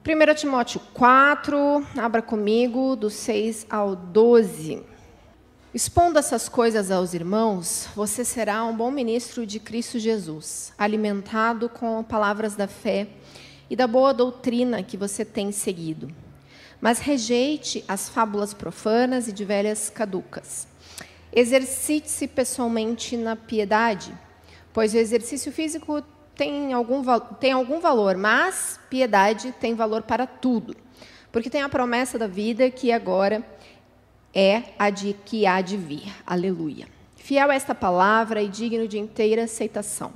1 Timóteo 4, abra comigo, do 6 ao 12. Expondo essas coisas aos irmãos, você será um bom ministro de Cristo Jesus, alimentado com palavras da fé e da boa doutrina que você tem seguido. Mas rejeite as fábulas profanas e de velhas caducas. Exercite-se pessoalmente na piedade, pois o exercício físico tem algum valor, mas piedade tem valor para tudo, porque tem a promessa da vida que agora é a de que há de vir. Aleluia. Fiel a esta palavra e digno de inteira aceitação.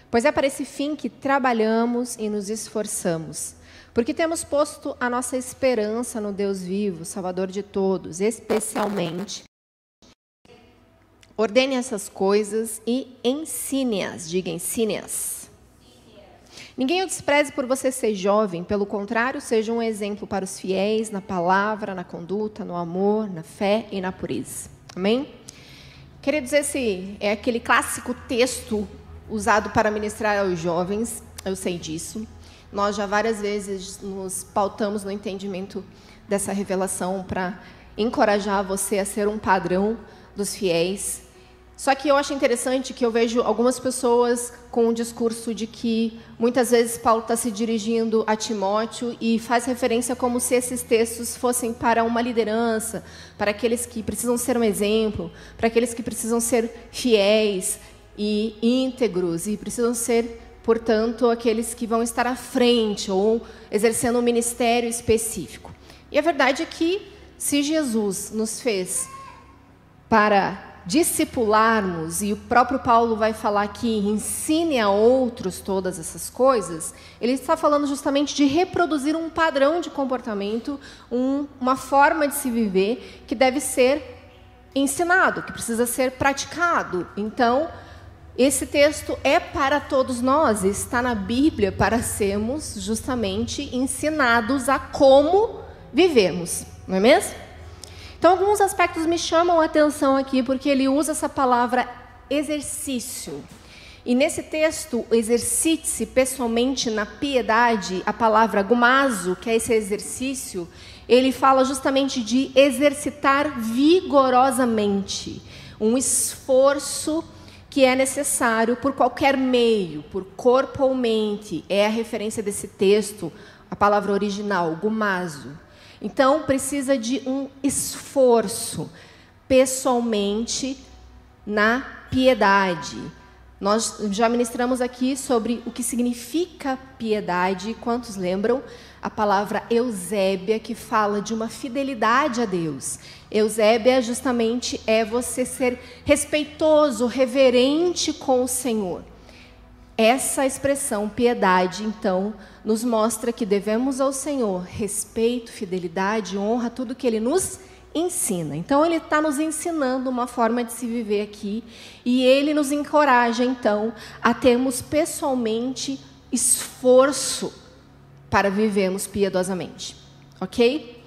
Pois é para esse fim que trabalhamos e nos esforçamos, porque temos posto a nossa esperança no Deus vivo, Salvador de todos, especialmente. Ordene essas coisas e ensine-as. Diga, ensine-as. Ninguém o despreze por você ser jovem, pelo contrário, seja um exemplo para os fiéis na palavra, na conduta, no amor, na fé e na pureza. Amém? Queridos, esse é aquele clássico texto usado para ministrar aos jovens, eu sei disso. Nós já várias vezes nos pautamos no entendimento dessa revelação para encorajar você a ser um padrão dos fiéis. Só que eu acho interessante que eu vejo algumas pessoas com um discurso de que muitas vezes Paulo está se dirigindo a Timóteo e faz referência como se esses textos fossem para uma liderança, para aqueles que precisam ser um exemplo, para aqueles que precisam ser fiéis e íntegros e precisam ser, portanto, aqueles que vão estar à frente ou exercendo um ministério específico. E a verdade é que se Jesus nos fez para discipularmos, e o próprio Paulo vai falar aqui, ensine a outros todas essas coisas, ele está falando justamente de reproduzir um padrão de comportamento, uma forma de se viver que deve ser ensinado, que precisa ser praticado. Então, esse texto é para todos nós, está na Bíblia para sermos justamente ensinados a como vivemos, não é mesmo? Então, alguns aspectos me chamam a atenção aqui, porque ele usa essa palavra exercício. E nesse texto, exercite-se pessoalmente na piedade, a palavra gumazo, que é esse exercício, ele fala justamente de exercitar vigorosamente, um esforço que é necessário por qualquer meio, por corpo ou mente. É a referência desse texto, a palavra original, gumazo. Então, precisa de um esforço, pessoalmente, na piedade. Nós já ministramos aqui sobre o que significa piedade. Quantos lembram? A palavra eusébia, que fala de uma fidelidade a Deus. Eusébia, justamente, é você ser respeitoso, reverente com o Senhor. Essa expressão, piedade, então, nos mostra que devemos ao Senhor respeito, fidelidade, honra, tudo que Ele nos ensina. Então, Ele está nos ensinando uma forma de se viver aqui e Ele nos encoraja, então, a termos pessoalmente esforço para vivermos piedosamente. Ok?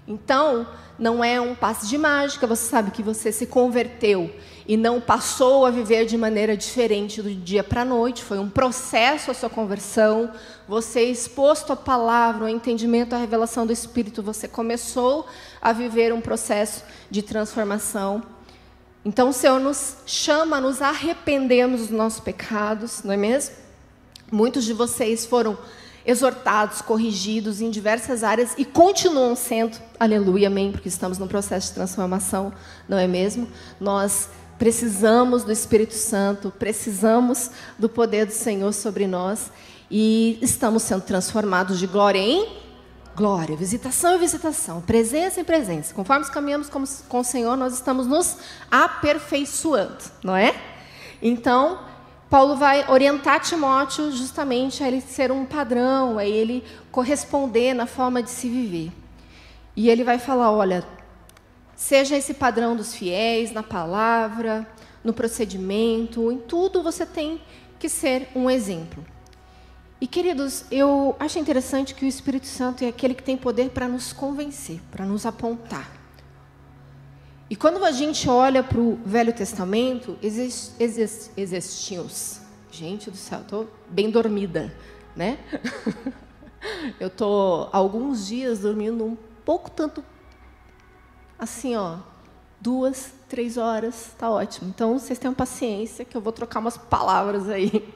Então, não é um passe de mágica, você sabe que você se converteu e não passou a viver de maneira diferente do dia para a noite, foi um processo a sua conversão, você exposto à palavra, ao entendimento, à revelação do Espírito, você começou a viver um processo de transformação. Então o Senhor nos chama a nos arrependermos dos nossos pecados, não é mesmo? Muitos de vocês foram exortados, corrigidos em diversas áreas e continuam sendo, aleluia, amém, porque estamos num processo de transformação, não é mesmo? Nós precisamos do Espírito Santo, precisamos do poder do Senhor sobre nós e estamos sendo transformados de glória em glória, visitação em visitação, presença em presença. Conforme caminhamos com o Senhor, nós estamos nos aperfeiçoando, não é? Então, Paulo vai orientar Timóteo justamente a ele ser um padrão, a ele corresponder na forma de se viver. E ele vai falar, olha, seja esse padrão dos fiéis, na palavra, no procedimento, em tudo você tem que ser um exemplo. E, queridos, eu acho interessante que o Espírito Santo é aquele que tem poder para nos convencer, para nos apontar. E quando a gente olha para o Velho Testamento, existiam... Gente do céu, estou bem dormida, né? Eu estou há alguns dias dormindo um pouco tanto, assim, 2, 3 horas, tá ótimo. Então, vocês tenham paciência que eu vou trocar umas palavras aí.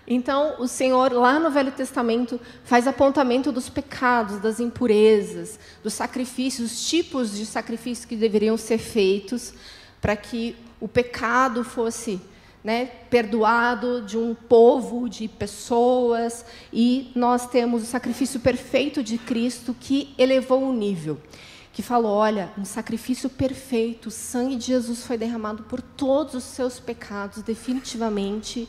Então, o Senhor, lá no Velho Testamento, faz apontamento dos pecados, das impurezas, dos sacrifícios, os tipos de sacrifícios que deveriam ser feitos para que o pecado fosse, perdoado de um povo, de pessoas. E nós temos o sacrifício perfeito de Cristo que elevou o nível, que falou, olha, um sacrifício perfeito, o sangue de Jesus foi derramado por todos os seus pecados, definitivamente,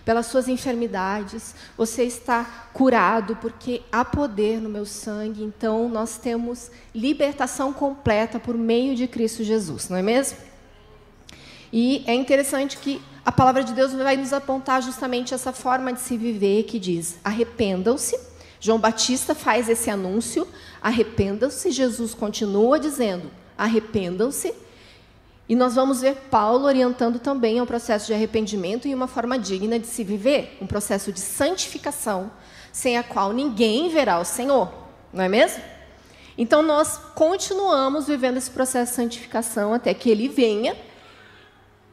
pelas suas enfermidades, você está curado, porque há poder no meu sangue. Então, nós temos libertação completa por meio de Cristo Jesus, não é mesmo? E é interessante que a palavra de Deus vai nos apontar justamente essa forma de se viver, que diz, arrependam-se. João Batista faz esse anúncio, arrependam-se. Jesus continua dizendo, arrependam-se. E nós vamos ver Paulo orientando também ao processo de arrependimento e uma forma digna de se viver, um processo de santificação, sem a qual ninguém verá o Senhor, não é mesmo? Então, nós continuamos vivendo esse processo de santificação até que Ele venha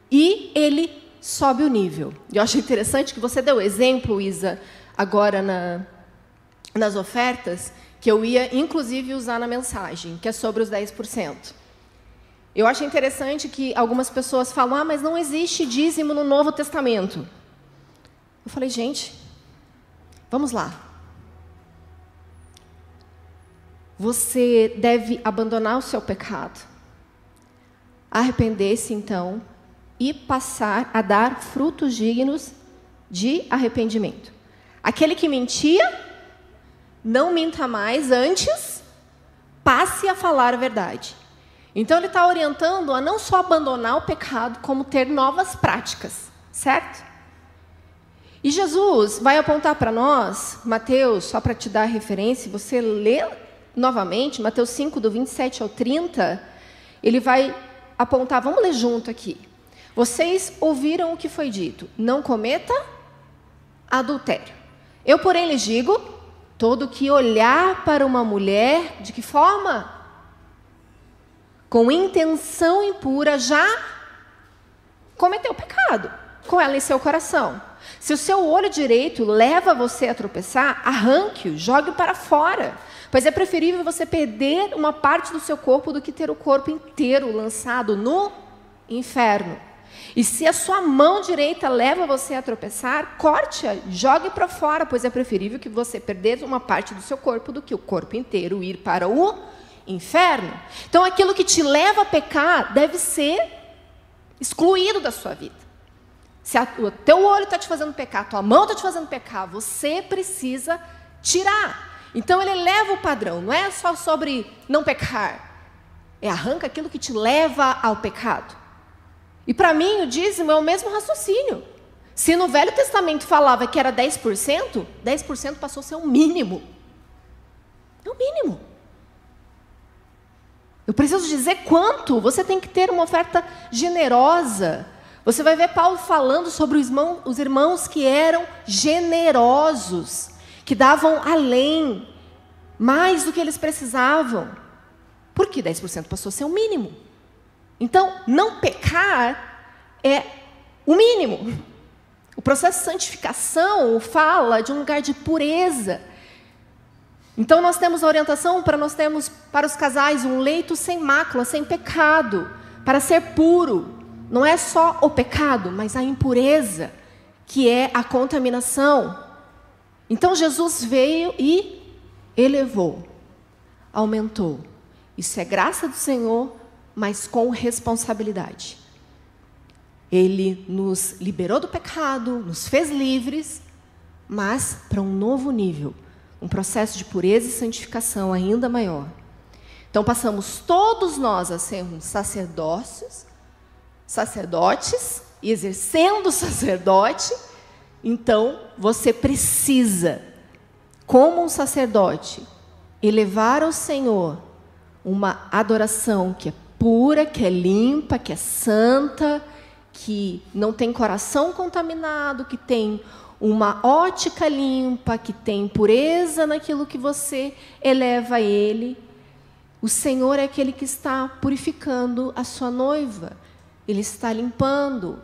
e Ele sobe o nível. Eu acho interessante que você deu exemplo, Isa, agora nas ofertas, que eu ia, inclusive, usar na mensagem, que é sobre os 10%. Eu acho interessante que algumas pessoas falam, mas não existe dízimo no Novo Testamento. Eu falei, gente, vamos lá. Você deve abandonar o seu pecado, arrepender-se, então, e passar a dar frutos dignos de arrependimento. Aquele que mentia, não minta mais, antes, passe a falar a verdade. Então, ele está orientando a não só abandonar o pecado, como ter novas práticas, certo? E Jesus vai apontar para nós, Mateus, só para te dar a referência, você lê novamente, Mateus 5, do 27 ao 30, ele vai apontar, vamos ler junto aqui. Vocês ouviram o que foi dito, não cometa adultério. Eu, porém, lhes digo, todo que olhar para uma mulher, de que forma? Com intenção impura, já cometeu pecado com ela em seu coração. Se o seu olho direito leva você a tropeçar, arranque-o, jogue-o para fora. Pois é preferível você perder uma parte do seu corpo do que ter o corpo inteiro lançado no inferno. E se a sua mão direita leva você a tropeçar, corte-a, jogue para fora, pois é preferível que você perder uma parte do seu corpo do que o corpo inteiro ir para o inferno. Então, aquilo que te leva a pecar deve ser excluído da sua vida. Se o teu olho está te fazendo pecar, a tua mão está te fazendo pecar, você precisa tirar. Então, ele eleva o padrão, não é só sobre não pecar, arranca aquilo que te leva ao pecado. E para mim, o dízimo é o mesmo raciocínio. Se no Velho Testamento falava que era 10%, 10% passou a ser o mínimo. É o mínimo. Eu preciso dizer quanto. Você tem que ter uma oferta generosa. Você vai ver Paulo falando sobre os irmãos que eram generosos, que davam além, mais do que eles precisavam. Porque 10% passou a ser o mínimo. Então, não pecar é o mínimo. O processo de santificação fala de um lugar de pureza. Então, nós temos a orientação para os casais um leito sem mácula, sem pecado, para ser puro. Não é só o pecado, mas a impureza, que é a contaminação. Então, Jesus veio e elevou, aumentou. Isso é graça do Senhor, mas com responsabilidade. Ele nos liberou do pecado, nos fez livres, mas para um novo nível. Um processo de pureza e santificação ainda maior. Então, passamos todos nós a sermos sacerdotes, e exercendo o sacerdote, então, você precisa, como um sacerdote, elevar ao Senhor uma adoração que é pura, que é limpa, que é santa, que não tem coração contaminado, que tem uma ótica limpa, que tem pureza naquilo que você eleva a Ele. O Senhor é aquele que está purificando a sua noiva. Ele está limpando,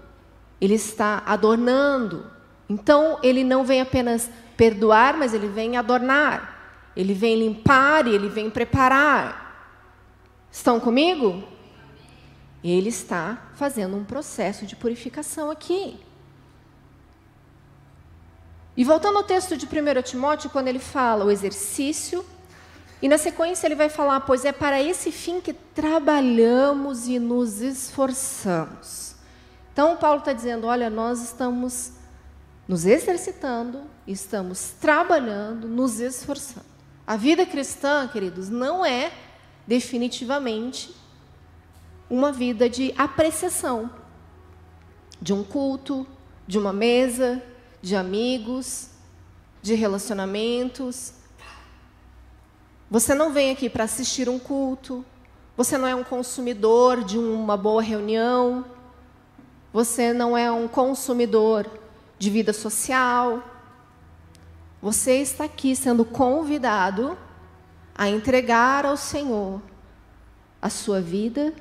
Ele está adornando. Então, Ele não vem apenas perdoar, mas Ele vem adornar. Ele vem limpar e Ele vem preparar. Estão comigo? Ele está fazendo um processo de purificação aqui. E voltando ao texto de 1 Timóteo, quando ele fala o exercício, e na sequência ele vai falar, pois é para esse fim que trabalhamos e nos esforçamos. Então, Paulo está dizendo, olha, nós estamos nos exercitando, estamos trabalhando, nos esforçando. A vida cristã, queridos, não é definitivamente uma vida de apreciação, de um culto, de uma mesa, de amigos, de relacionamentos. Você não vem aqui para assistir um culto, você não é um consumidor de uma boa reunião, você não é um consumidor de vida social. Você está aqui sendo convidado a entregar ao Senhor a sua vida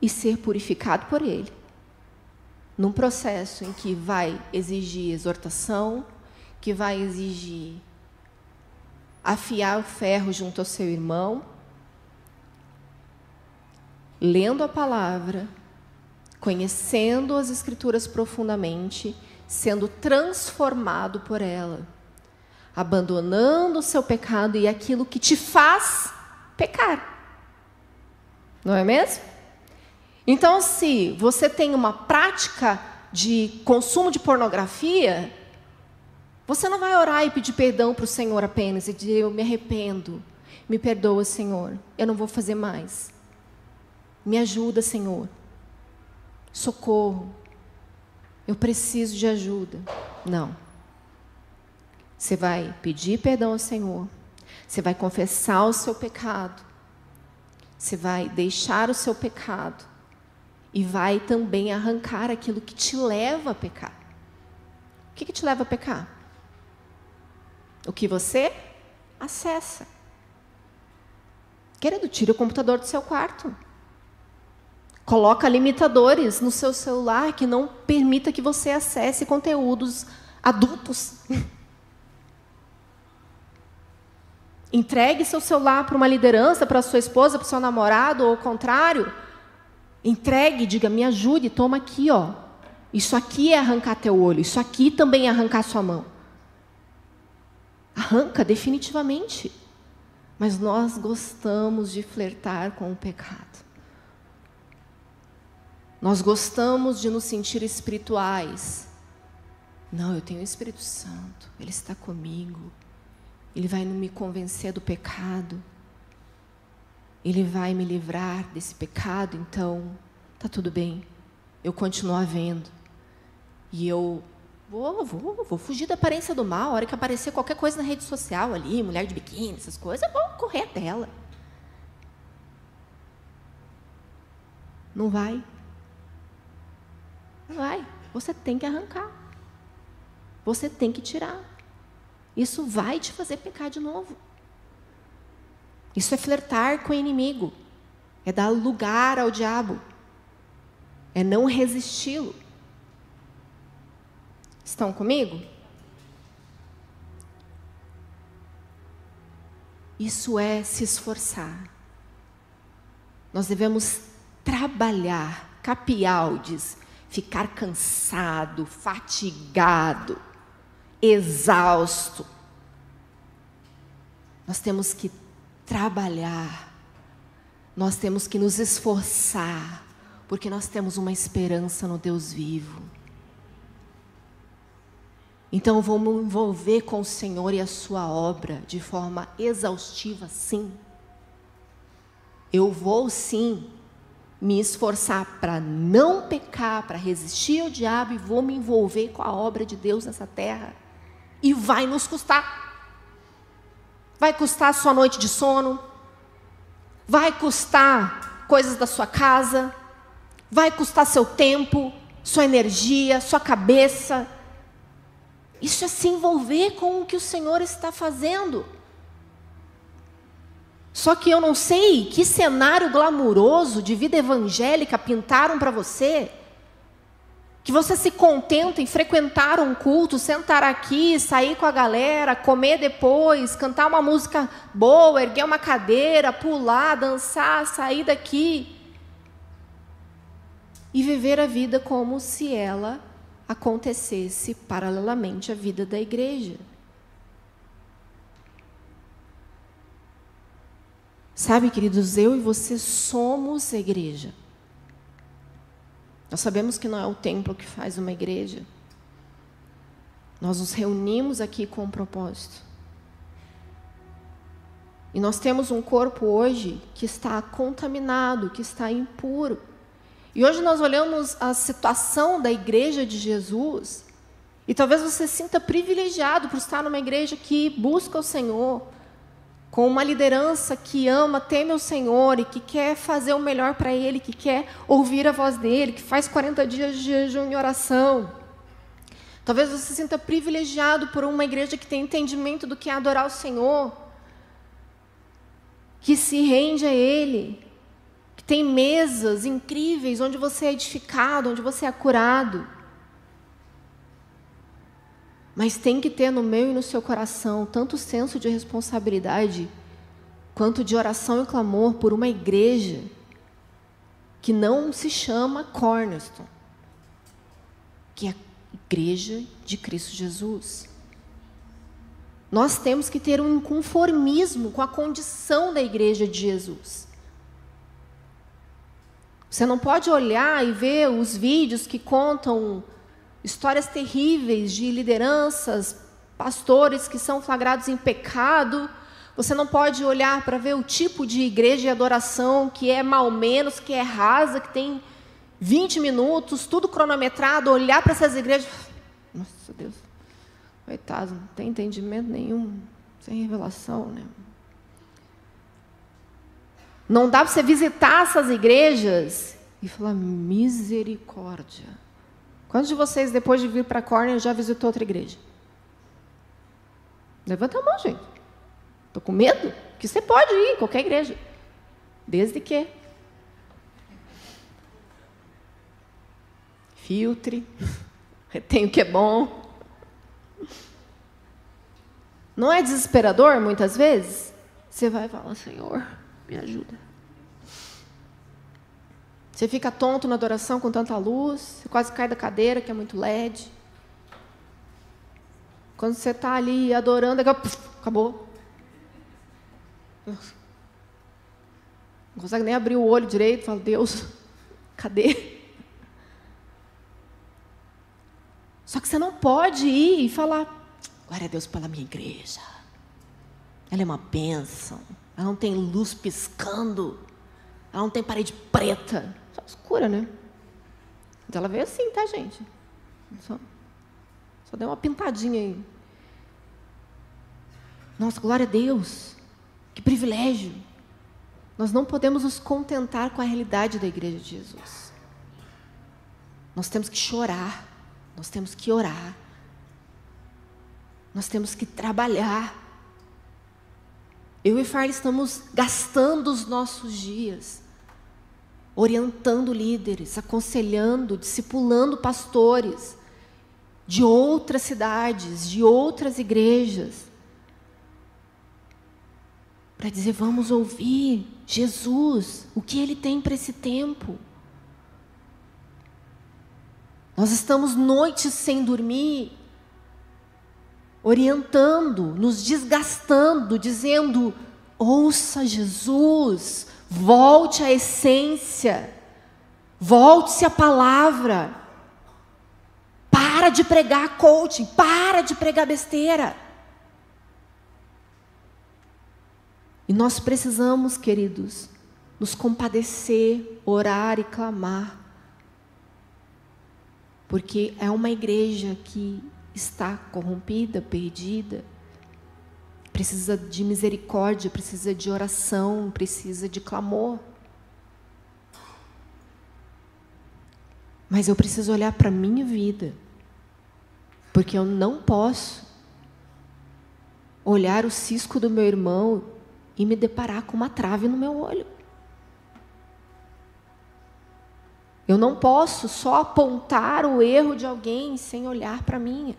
e ser purificado por Ele. Num processo em que vai exigir exortação, que vai exigir afiar o ferro junto ao seu irmão, lendo a palavra, conhecendo as Escrituras profundamente, sendo transformado por ela, abandonando o seu pecado e aquilo que te faz pecar. Não é mesmo? Então, se você tem uma prática de consumo de pornografia, você não vai orar e pedir perdão para o Senhor apenas e dizer, eu me arrependo, me perdoa, Senhor, eu não vou fazer mais. Me ajuda, Senhor. Socorro. Eu preciso de ajuda. Não. Você vai pedir perdão ao Senhor, você vai confessar o seu pecado, você vai deixar o seu pecado, e vai também arrancar aquilo que te leva a pecar. O que te leva a pecar? O que você acessa. Querido, tira o computador do seu quarto. Coloca limitadores no seu celular que não permita que você acesse conteúdos adultos. Entregue seu celular para uma liderança, para a sua esposa, para o seu namorado, ou ao contrário. Entregue, diga, me ajude, toma aqui, ó. Isso aqui é arrancar teu olho, isso aqui também é arrancar sua mão. Arranca, definitivamente. Mas nós gostamos de flertar com o pecado. Nós gostamos de nos sentir espirituais. Não, eu tenho o Espírito Santo, Ele está comigo. Ele vai me convencer do pecado. Ele vai me livrar desse pecado, então tá tudo bem. Eu continuo vendo. E eu vou fugir da aparência do mal. A hora que aparecer qualquer coisa na rede social ali, mulher de biquíni, essas coisas, eu vou correr até ela. Não vai. Não vai. Você tem que arrancar. Você tem que tirar. Isso vai te fazer pecar de novo. Isso é flertar com o inimigo. É dar lugar ao diabo. É não resisti-lo. Estão comigo? Isso é se esforçar. Nós devemos trabalhar, capialdes, ficar cansado, fatigado, exausto. Nós temos que trabalhar, nós temos que nos esforçar, porque nós temos uma esperança no Deus vivo. Então eu vou me envolver com o Senhor e a sua obra de forma exaustiva, sim. Eu vou sim me esforçar para não pecar, para resistir ao diabo, e vou me envolver com a obra de Deus nessa terra. E vai nos custar. Vai custar a sua noite de sono, vai custar coisas da sua casa, vai custar seu tempo, sua energia, sua cabeça. Isso é se envolver com o que o Senhor está fazendo. Só que eu não sei que cenário glamuroso de vida evangélica pintaram para você, que você se contenta em frequentar um culto, sentar aqui, sair com a galera, comer depois, cantar uma música boa, erguer uma cadeira, pular, dançar, sair daqui e viver a vida como se ela acontecesse paralelamente à vida da igreja. Sabe, queridos, eu e você somos a igreja. Nós sabemos que não é o templo que faz uma igreja. Nós nos reunimos aqui com um propósito. E nós temos um corpo hoje que está contaminado, que está impuro. E hoje nós olhamos a situação da igreja de Jesus, e talvez você se sinta privilegiado por estar numa igreja que busca o Senhor, com uma liderança que ama, teme o Senhor e que quer fazer o melhor para Ele, que quer ouvir a voz dEle, que faz 40 dias de jejum e oração. Talvez você se sinta privilegiado por uma igreja que tem entendimento do que é adorar o Senhor, que se rende a Ele, que tem mesas incríveis onde você é edificado, onde você é curado. Mas tem que ter no meu e no seu coração tanto senso de responsabilidade quanto de oração e clamor por uma igreja que não se chama Cornerstone, que é a igreja de Cristo Jesus. Nós temos que ter um inconformismo com a condição da igreja de Jesus. Você não pode olhar e ver os vídeos que contam histórias terríveis de lideranças, pastores que são flagrados em pecado. Você não pode olhar para ver o tipo de igreja e adoração que é mal menos, que é rasa, que tem 20 minutos, tudo cronometrado, olhar para essas igrejas. Nossa Deus, coitado, não tem entendimento nenhum, sem revelação, né? Não dá para você visitar essas igrejas e falar, misericórdia. Quantos de vocês, depois de vir para a Corner, já visitou outra igreja? Levanta a mão, gente. Estou com medo? Que você pode ir em qualquer igreja. Desde que filtre, retém o que é bom. Não é desesperador, muitas vezes? Você vai falar, Senhor, me ajuda. Você fica tonto na adoração com tanta luz, você quase cai da cadeira, que é muito LED. Quando você está ali adorando, acabou. Não consegue nem abrir o olho direito, fala, Deus, cadê? Só que você não pode ir e falar, glória a Deus pela minha igreja. Ela é uma bênção, ela não tem luz piscando, ela não tem parede preta. Só escura, né? Mas ela veio assim, tá, gente? Só deu uma pintadinha aí. Nossa, glória a Deus. Que privilégio. Nós não podemos nos contentar com a realidade da igreja de Jesus. Nós temos que chorar. Nós temos que orar. Nós temos que trabalhar. Eu e Farley estamos gastando os nossos dias orientando líderes, aconselhando, discipulando pastores de outras cidades, de outras igrejas, para dizer, vamos ouvir Jesus, o que Ele tem para esse tempo. Nós estamos noites sem dormir, orientando, nos desgastando, dizendo, ouça Jesus, volte à essência, volte-se à palavra, para de pregar coaching, para de pregar besteira. E nós precisamos, queridos, nos compadecer, orar e clamar, porque é uma igreja que está corrompida, perdida, precisa de misericórdia, precisa de oração, precisa de clamor. Mas eu preciso olhar para a minha vida Porque eu não posso olhar o cisco do meu irmão e me deparar com uma trave no meu olho. Eu não posso só apontar o erro de alguém sem olhar para a minha.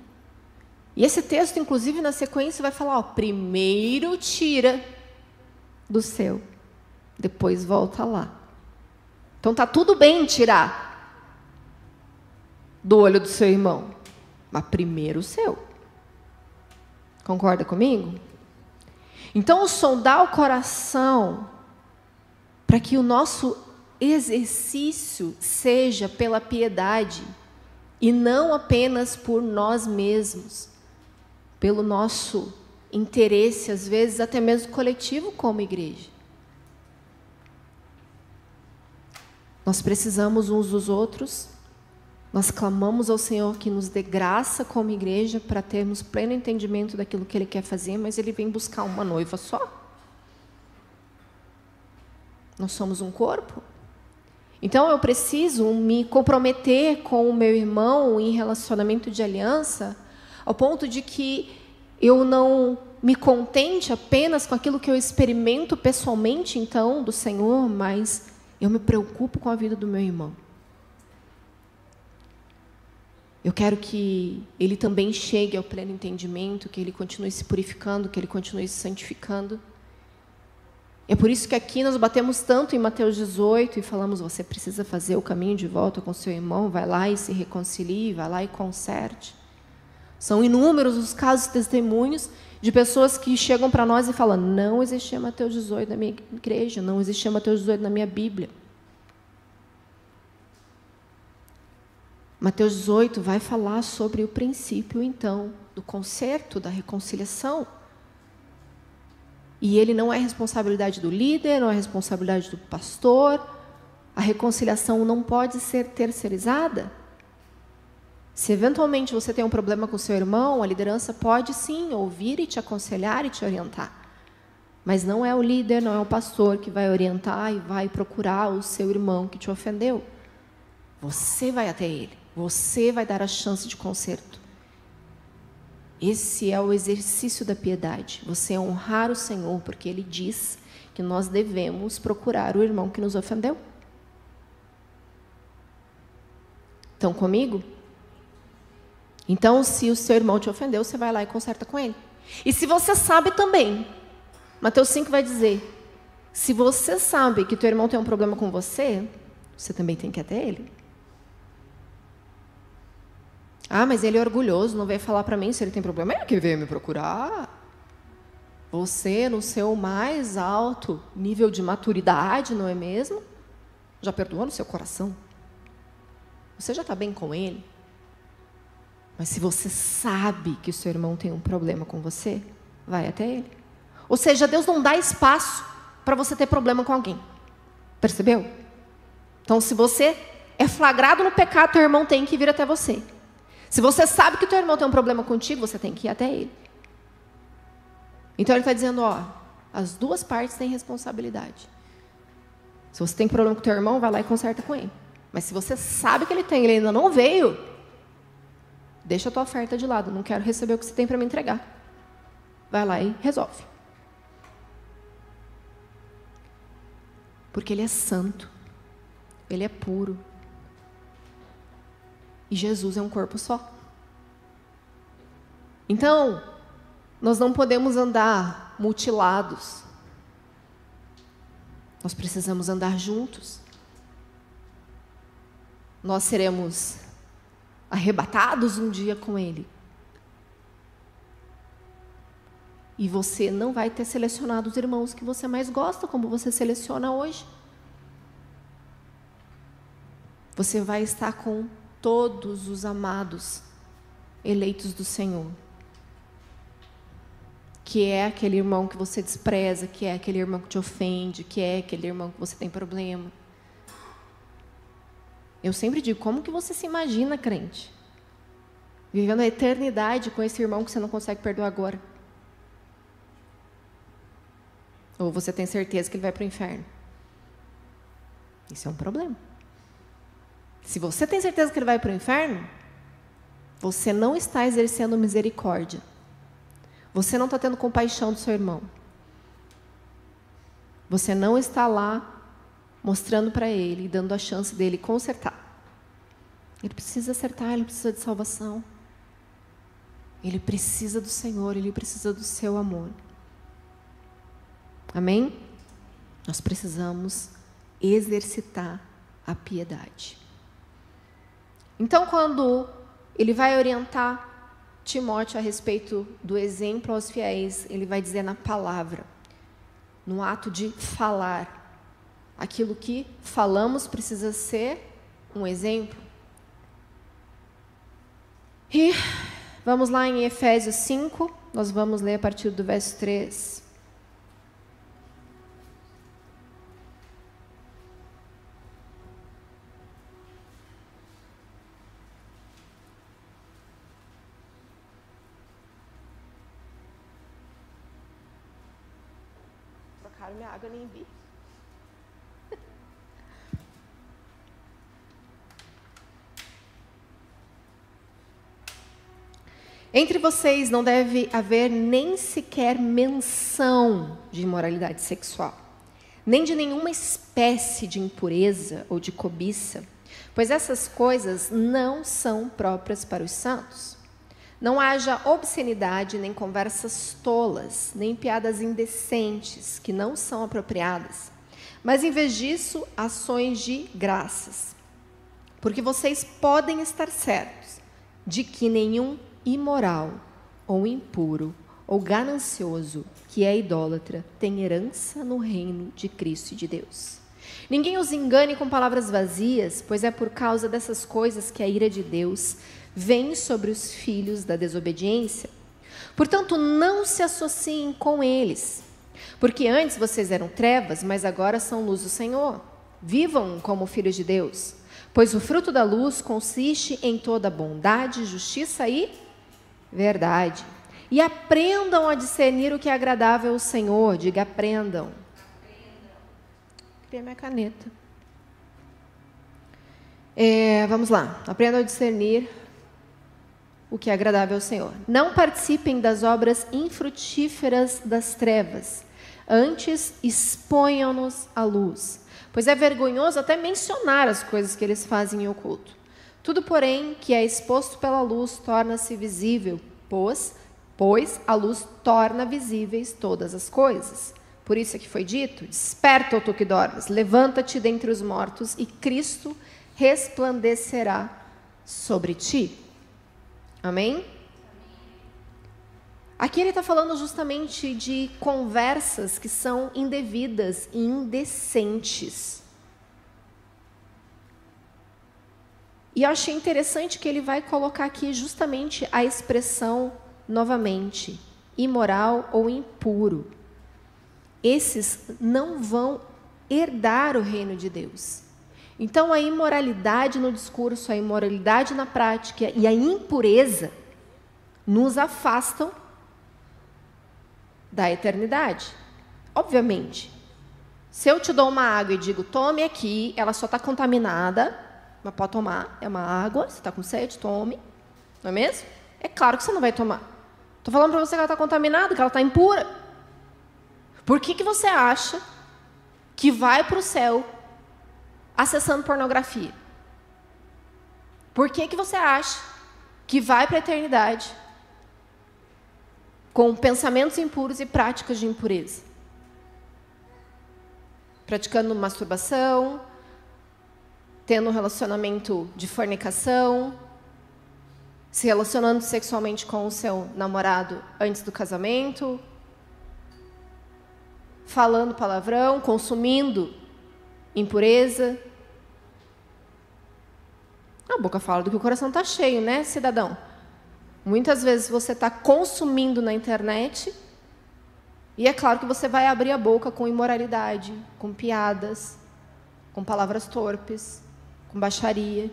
E esse texto, inclusive, na sequência, vai falar, primeiro tira do seu, depois volta lá. Então, está tudo bem tirar do olho do seu irmão, mas primeiro o seu. Concorda comigo? Então, sondar o coração para que o nosso exercício seja pela piedade e não apenas por nós mesmos, pelo nosso interesse, às vezes até mesmo coletivo como igreja. Nós precisamos uns dos outros, nós clamamos ao Senhor que nos dê graça como igreja para termos pleno entendimento daquilo que Ele quer fazer, mas Ele vem buscar uma noiva só. Nós somos um corpo. Então eu preciso me comprometer com o meu irmão em relacionamento de aliança, ao ponto de que eu não me contente apenas com aquilo que eu experimento pessoalmente, então, do Senhor, mas eu me preocupo com a vida do meu irmão. Eu quero que ele também chegue ao pleno entendimento, que ele continue se purificando, que ele continue se santificando. É por isso que aqui nós batemos tanto em Mateus 18 e falamos, você precisa fazer o caminho de volta com seu irmão, vai lá e se reconcilie, vai lá e conserte. São inúmeros os casos e testemunhos de pessoas que chegam para nós e falam, não existia Mateus 18 na minha igreja, não existia Mateus 18 na minha Bíblia. Mateus 18 vai falar sobre o princípio, então, do conserto, da reconciliação. E ele não é responsabilidade do líder, não é responsabilidade do pastor. A reconciliação não pode ser terceirizada. Se eventualmente você tem um problema com seu irmão, a liderança pode sim ouvir e te aconselhar e te orientar. Mas não é o líder, não é o pastor que vai orientar e vai procurar o seu irmão que te ofendeu. Você vai até ele, você vai dar a chance de conserto. Esse é o exercício da piedade. Você honrar o Senhor, porque Ele diz que nós devemos procurar o irmão que nos ofendeu. Estão comigo? Então, se o seu irmão te ofendeu, você vai lá e conserta com ele. E se você sabe também, Mateus 5 vai dizer, se você sabe que teu irmão tem um problema com você, você também tem que ir até ele. Ah, mas ele é orgulhoso, não veio falar para mim se ele tem problema. É que veio me procurar. Você, no seu mais alto nível de maturidade, não é mesmo? Já perdoou no seu coração? Você já está bem com ele? Mas se você sabe que o seu irmão tem um problema com você, vai até ele. Ou seja, Deus não dá espaço para você ter problema com alguém. Percebeu? Então, se você é flagrado no pecado, teu irmão tem que vir até você. Se você sabe que o teu irmão tem um problema contigo, você tem que ir até ele. Então ele está dizendo, as duas partes têm responsabilidade. Se você tem problema com o teu irmão, vai lá e conserta com ele. Mas se você sabe que ele tem, ele ainda não veio, deixa a tua oferta de lado, não quero receber o que você tem para me entregar. Vai lá e resolve. Porque ele é santo, ele é puro. E Jesus é um corpo só. Então, nós não podemos andar mutilados. Nós precisamos andar juntos. Nós seremos arrebatados um dia com Ele. E você não vai ter selecionado os irmãos que você mais gosta, como você seleciona hoje. Você vai estar com todos os amados eleitos do Senhor, que é aquele irmão que você despreza, que é aquele irmão que te ofende, que é aquele irmão que você tem problema. Eu sempre digo, como que você se imagina, crente, vivendo a eternidade com esse irmão que você não consegue perdoar agora? Ou você tem certeza que ele vai para o inferno? Isso é um problema. Se você tem certeza que ele vai para o inferno, Você não está exercendo misericórdia. Você não está tendo compaixão do seu irmão. Você não está lá mostrando para ele, dando a chance dele consertar. Ele precisa acertar, ele precisa de salvação. Ele precisa do Senhor, ele precisa do seu amor. Amém? Nós precisamos exercitar a piedade. Então, quando ele vai orientar Timóteo a respeito do exemplo aos fiéis, ele vai dizer na palavra, no ato de falar. Aquilo que falamos precisa ser um exemplo. E vamos lá em Efésios 5, nós vamos ler a partir do verso 3. Trocaram minha água, nem vi. Entre vocês não deve haver nem sequer menção de imoralidade sexual, nem de nenhuma espécie de impureza ou de cobiça, pois essas coisas não são próprias para os santos. Não haja obscenidade, nem conversas tolas, nem piadas indecentes, que não são apropriadas, mas em vez disso, ações de graças. Porque vocês podem estar certos de que nenhum imoral, ou impuro, ou ganancioso, que é idólatra, tem herança no reino de Cristo e de Deus. Ninguém os engane com palavras vazias, pois é por causa dessas coisas que a ira de Deus vem sobre os filhos da desobediência. Portanto, não se associem com eles, porque antes vocês eram trevas, mas agora são luz do Senhor. Vivam como filhos de Deus, pois o fruto da luz consiste em toda bondade, justiça e verdade. E aprendam a discernir o que é agradável ao Senhor. Diga, aprendam. Queria minha caneta. Vamos lá. Aprendam a discernir o que é agradável ao Senhor. Não participem das obras infrutíferas das trevas. Antes, exponham-nos à luz. Pois é vergonhoso até mencionar as coisas que eles fazem em oculto. Tudo, porém, que é exposto pela luz torna-se visível, pois a luz torna visíveis todas as coisas. Por isso é que foi dito, desperta, ó tu que dormes, levanta-te dentre os mortos e Cristo resplandecerá sobre ti. Amém? Aqui ele está falando justamente de conversas que são indevidas e indecentes. E eu achei interessante que ele vai colocar aqui justamente a expressão, novamente, imoral ou impuro. Esses não vão herdar o reino de Deus. Então, a imoralidade no discurso, a imoralidade na prática e a impureza nos afastam da eternidade. Obviamente, se eu te dou uma água e digo, tome aqui, ela só está contaminada, mas pode tomar, é uma água, você está com sede, tome, não é mesmo? É claro que você não vai tomar. Estou falando para você que ela está contaminada, que ela está impura. Por que você acha que vai para o céu acessando pornografia? Por que você acha que vai para a eternidade com pensamentos impuros e práticas de impureza? Praticando masturbação, tendo um relacionamento de fornicação, se relacionando sexualmente com o seu namorado antes do casamento, falando palavrão, consumindo impureza. A boca fala do que o coração está cheio, né, cidadão? Muitas vezes você está consumindo na internet e é claro que você vai abrir a boca com imoralidade, com piadas, com palavras torpes, com baixaria.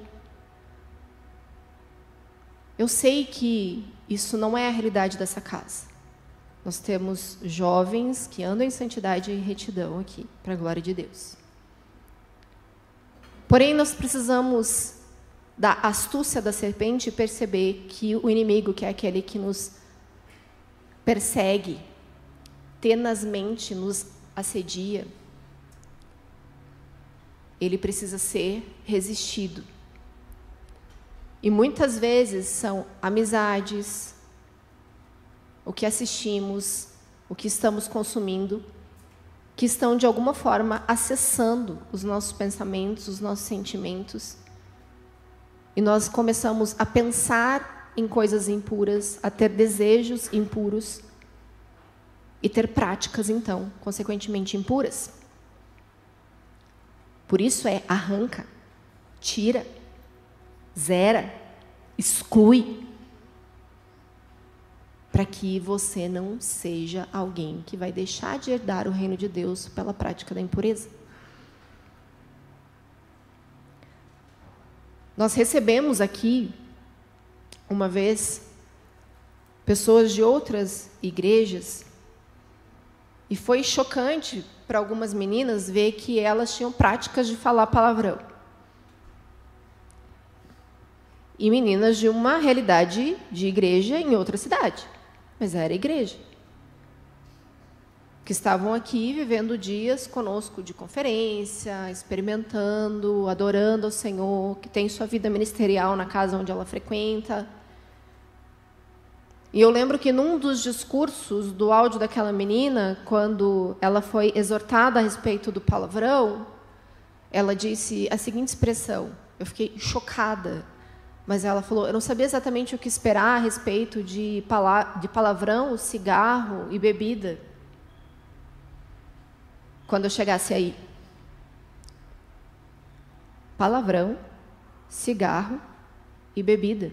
Eu sei que isso não é a realidade dessa casa. Nós temos jovens que andam em santidade e retidão aqui, para a glória de Deus. Porém, nós precisamos da astúcia da serpente e perceber que o inimigo, que é aquele que nos persegue, tenazmente nos assedia, ele precisa ser resistido. E muitas vezes são amizades, o que assistimos, o que estamos consumindo, que estão de alguma forma acessando os nossos pensamentos, os nossos sentimentos. E nós começamos a pensar em coisas impuras, a ter desejos impuros e ter práticas, então, consequentemente impuras. Por isso arranca, tira, zera, exclui, para que você não seja alguém que vai deixar de herdar o reino de Deus pela prática da impureza. Nós recebemos aqui, uma vez, pessoas de outras igrejas, e foi chocante para algumas meninas ver que elas tinham práticas de falar palavrão. E meninas de uma realidade de igreja em outra cidade, mas era igreja. Que estavam aqui vivendo dias conosco de conferência, experimentando, adorando ao Senhor, que tem sua vida ministerial na casa onde ela frequenta. E eu lembro que num dos discursos do áudio daquela menina, quando ela foi exortada a respeito do palavrão, ela disse a seguinte expressão, eu fiquei chocada, mas ela falou, eu não sabia exatamente o que esperar a respeito de palavrão, cigarro e bebida, quando eu chegasse aí. Palavrão, cigarro e bebida.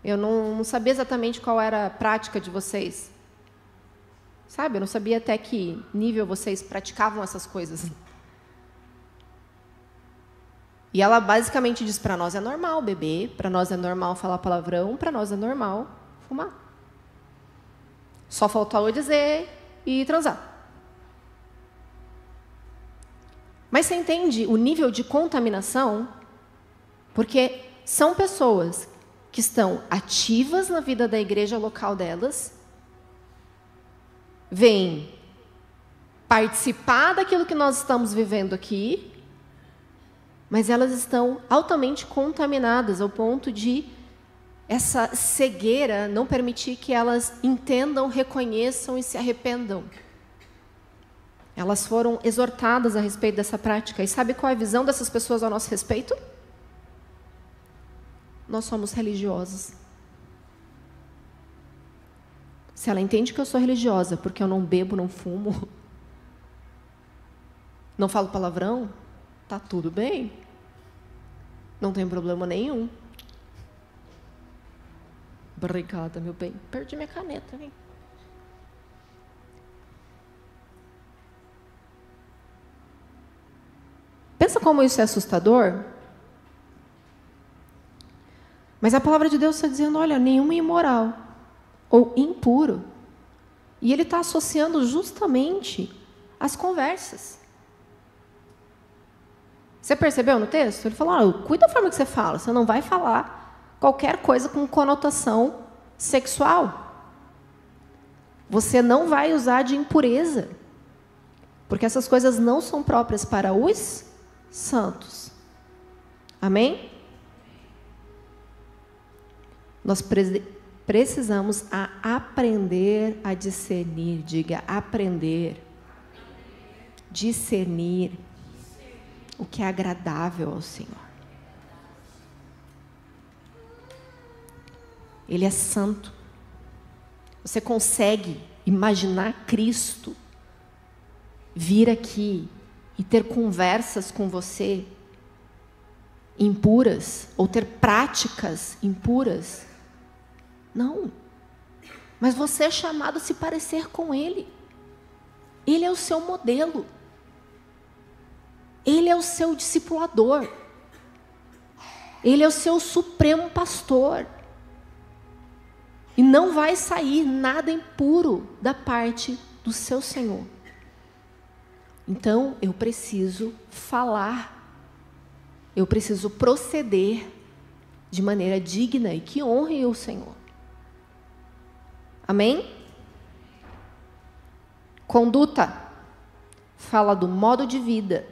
Eu não sabia exatamente qual era a prática de vocês. Sabe, eu não sabia até que nível vocês praticavam essas coisas. E ela basicamente diz para nós, é normal beber, para nós é normal falar palavrão, para nós é normal fumar. Só faltou eu dizer e transar. Mas você entende o nível de contaminação? Porque são pessoas que estão ativas na vida da igreja local delas, vêm participar daquilo que nós estamos vivendo aqui, mas elas estão altamente contaminadas, ao ponto de essa cegueira não permitir que elas entendam, reconheçam e se arrependam. Elas foram exortadas a respeito dessa prática. E sabe qual é a visão dessas pessoas ao nosso respeito? Nós somos religiosos. Se ela entende que eu sou religiosa porque eu não bebo, não fumo, não falo palavrão, tá tudo bem. Não tem problema nenhum. Obrigada, meu bem. Perdi minha caneta, hein? Pensa como isso é assustador? Mas a palavra de Deus está dizendo, olha, nenhum imoral ou impuro. E ele está associando justamente as conversas. Você percebeu no texto? Ele falou, cuida da forma que você fala, você não vai falar qualquer coisa com conotação sexual. Você não vai usar de impureza, porque essas coisas não são próprias para os santos. Amém? Nós precisamos aprender a discernir, diga, aprender, discernir o que é agradável ao Senhor. Ele é santo. Você consegue imaginar Cristo vir aqui e ter conversas com você impuras, ou ter práticas impuras? Não. Mas você é chamado a se parecer com Ele. Ele é o seu modelo. Ele é o seu discipulador. Ele é o seu supremo pastor. E não vai sair nada impuro da parte do seu Senhor. Então, eu preciso falar. eu preciso proceder de maneira digna e que honre o Senhor. Amém? Conduta fala do modo de vida,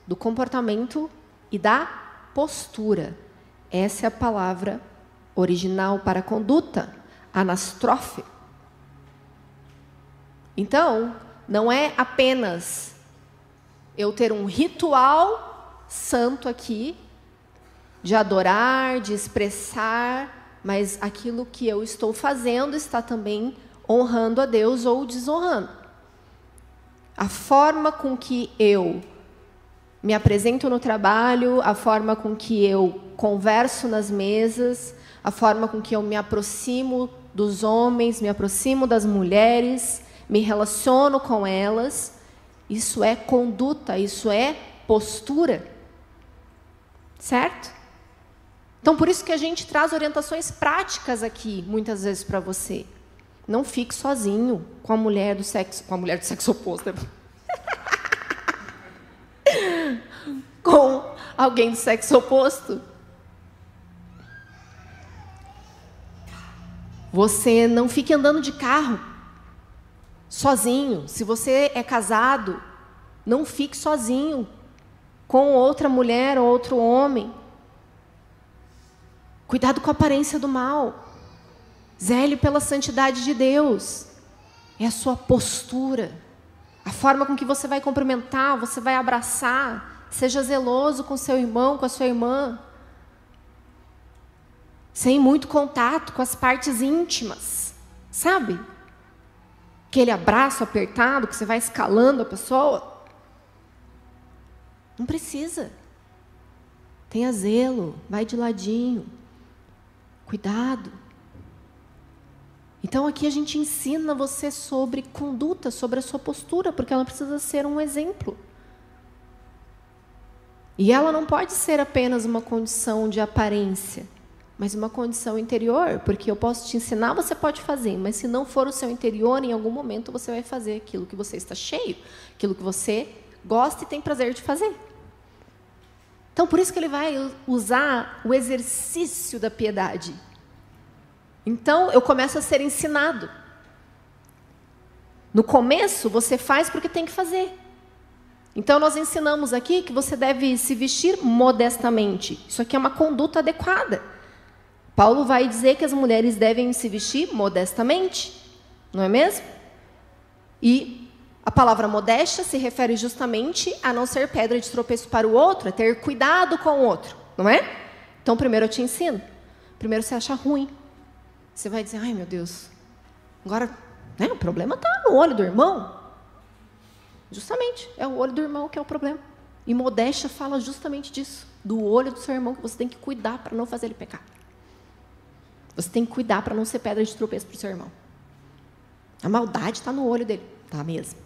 do comportamento e da postura. Essa é a palavra original para conduta, anastrofe. Então, não é apenas eu ter um ritual santo aqui, de adorar, de expressar, mas aquilo que eu estou fazendo está também honrando a Deus ou desonrando. A forma com que eu me apresento no trabalho, a forma com que eu converso nas mesas, a forma com que eu me aproximo dos homens, me aproximo das mulheres, me relaciono com elas, isso é conduta, isso é postura. Certo? Então, por isso que a gente traz orientações práticas aqui, muitas vezes, para você. Não fique sozinho com a mulher do sexo oposto. Com alguém do sexo oposto. Você não fique andando de carro sozinho. Se você é casado, não fique sozinho com outra mulher ou outro homem. Cuidado com a aparência do mal. Zele pela santidade de Deus. É a sua postura. A forma com que você vai cumprimentar, você vai abraçar. Seja zeloso com seu irmão, com a sua irmã. Sem muito contato com as partes íntimas. Sabe? Aquele abraço apertado que você vai escalando a pessoa. Não precisa. Tenha zelo, vai de ladinho. Cuidado. Então aqui a gente ensina você sobre conduta, sobre a sua postura, porque ela precisa ser um exemplo. E ela não pode ser apenas uma condição de aparência, mas uma condição interior, porque eu posso te ensinar, você pode fazer, mas se não for o seu interior, em algum momento você vai fazer aquilo que você está cheio, aquilo que você gosta e tem prazer de fazer. Então, por isso que ele vai usar o exercício da piedade. Então, eu começo a ser ensinado. No começo, você faz porque tem que fazer. Então, nós ensinamos aqui que você deve se vestir modestamente. Isso aqui é uma conduta adequada. Paulo vai dizer que as mulheres devem se vestir modestamente, não é mesmo? E a palavra modéstia se refere justamente a não ser pedra de tropeço para o outro, a ter cuidado com o outro, não é? Então, primeiro eu te ensino. Primeiro você acha ruim. Você vai dizer, ai meu Deus, agora né, o problema está no olho do irmão. Justamente, é o olho do irmão que é o problema. E modéstia fala justamente disso, do olho do seu irmão, que você tem que cuidar para não fazer ele pecar. Você tem que cuidar para não ser pedra de tropeço para o seu irmão. A maldade está no olho dele, tá mesmo.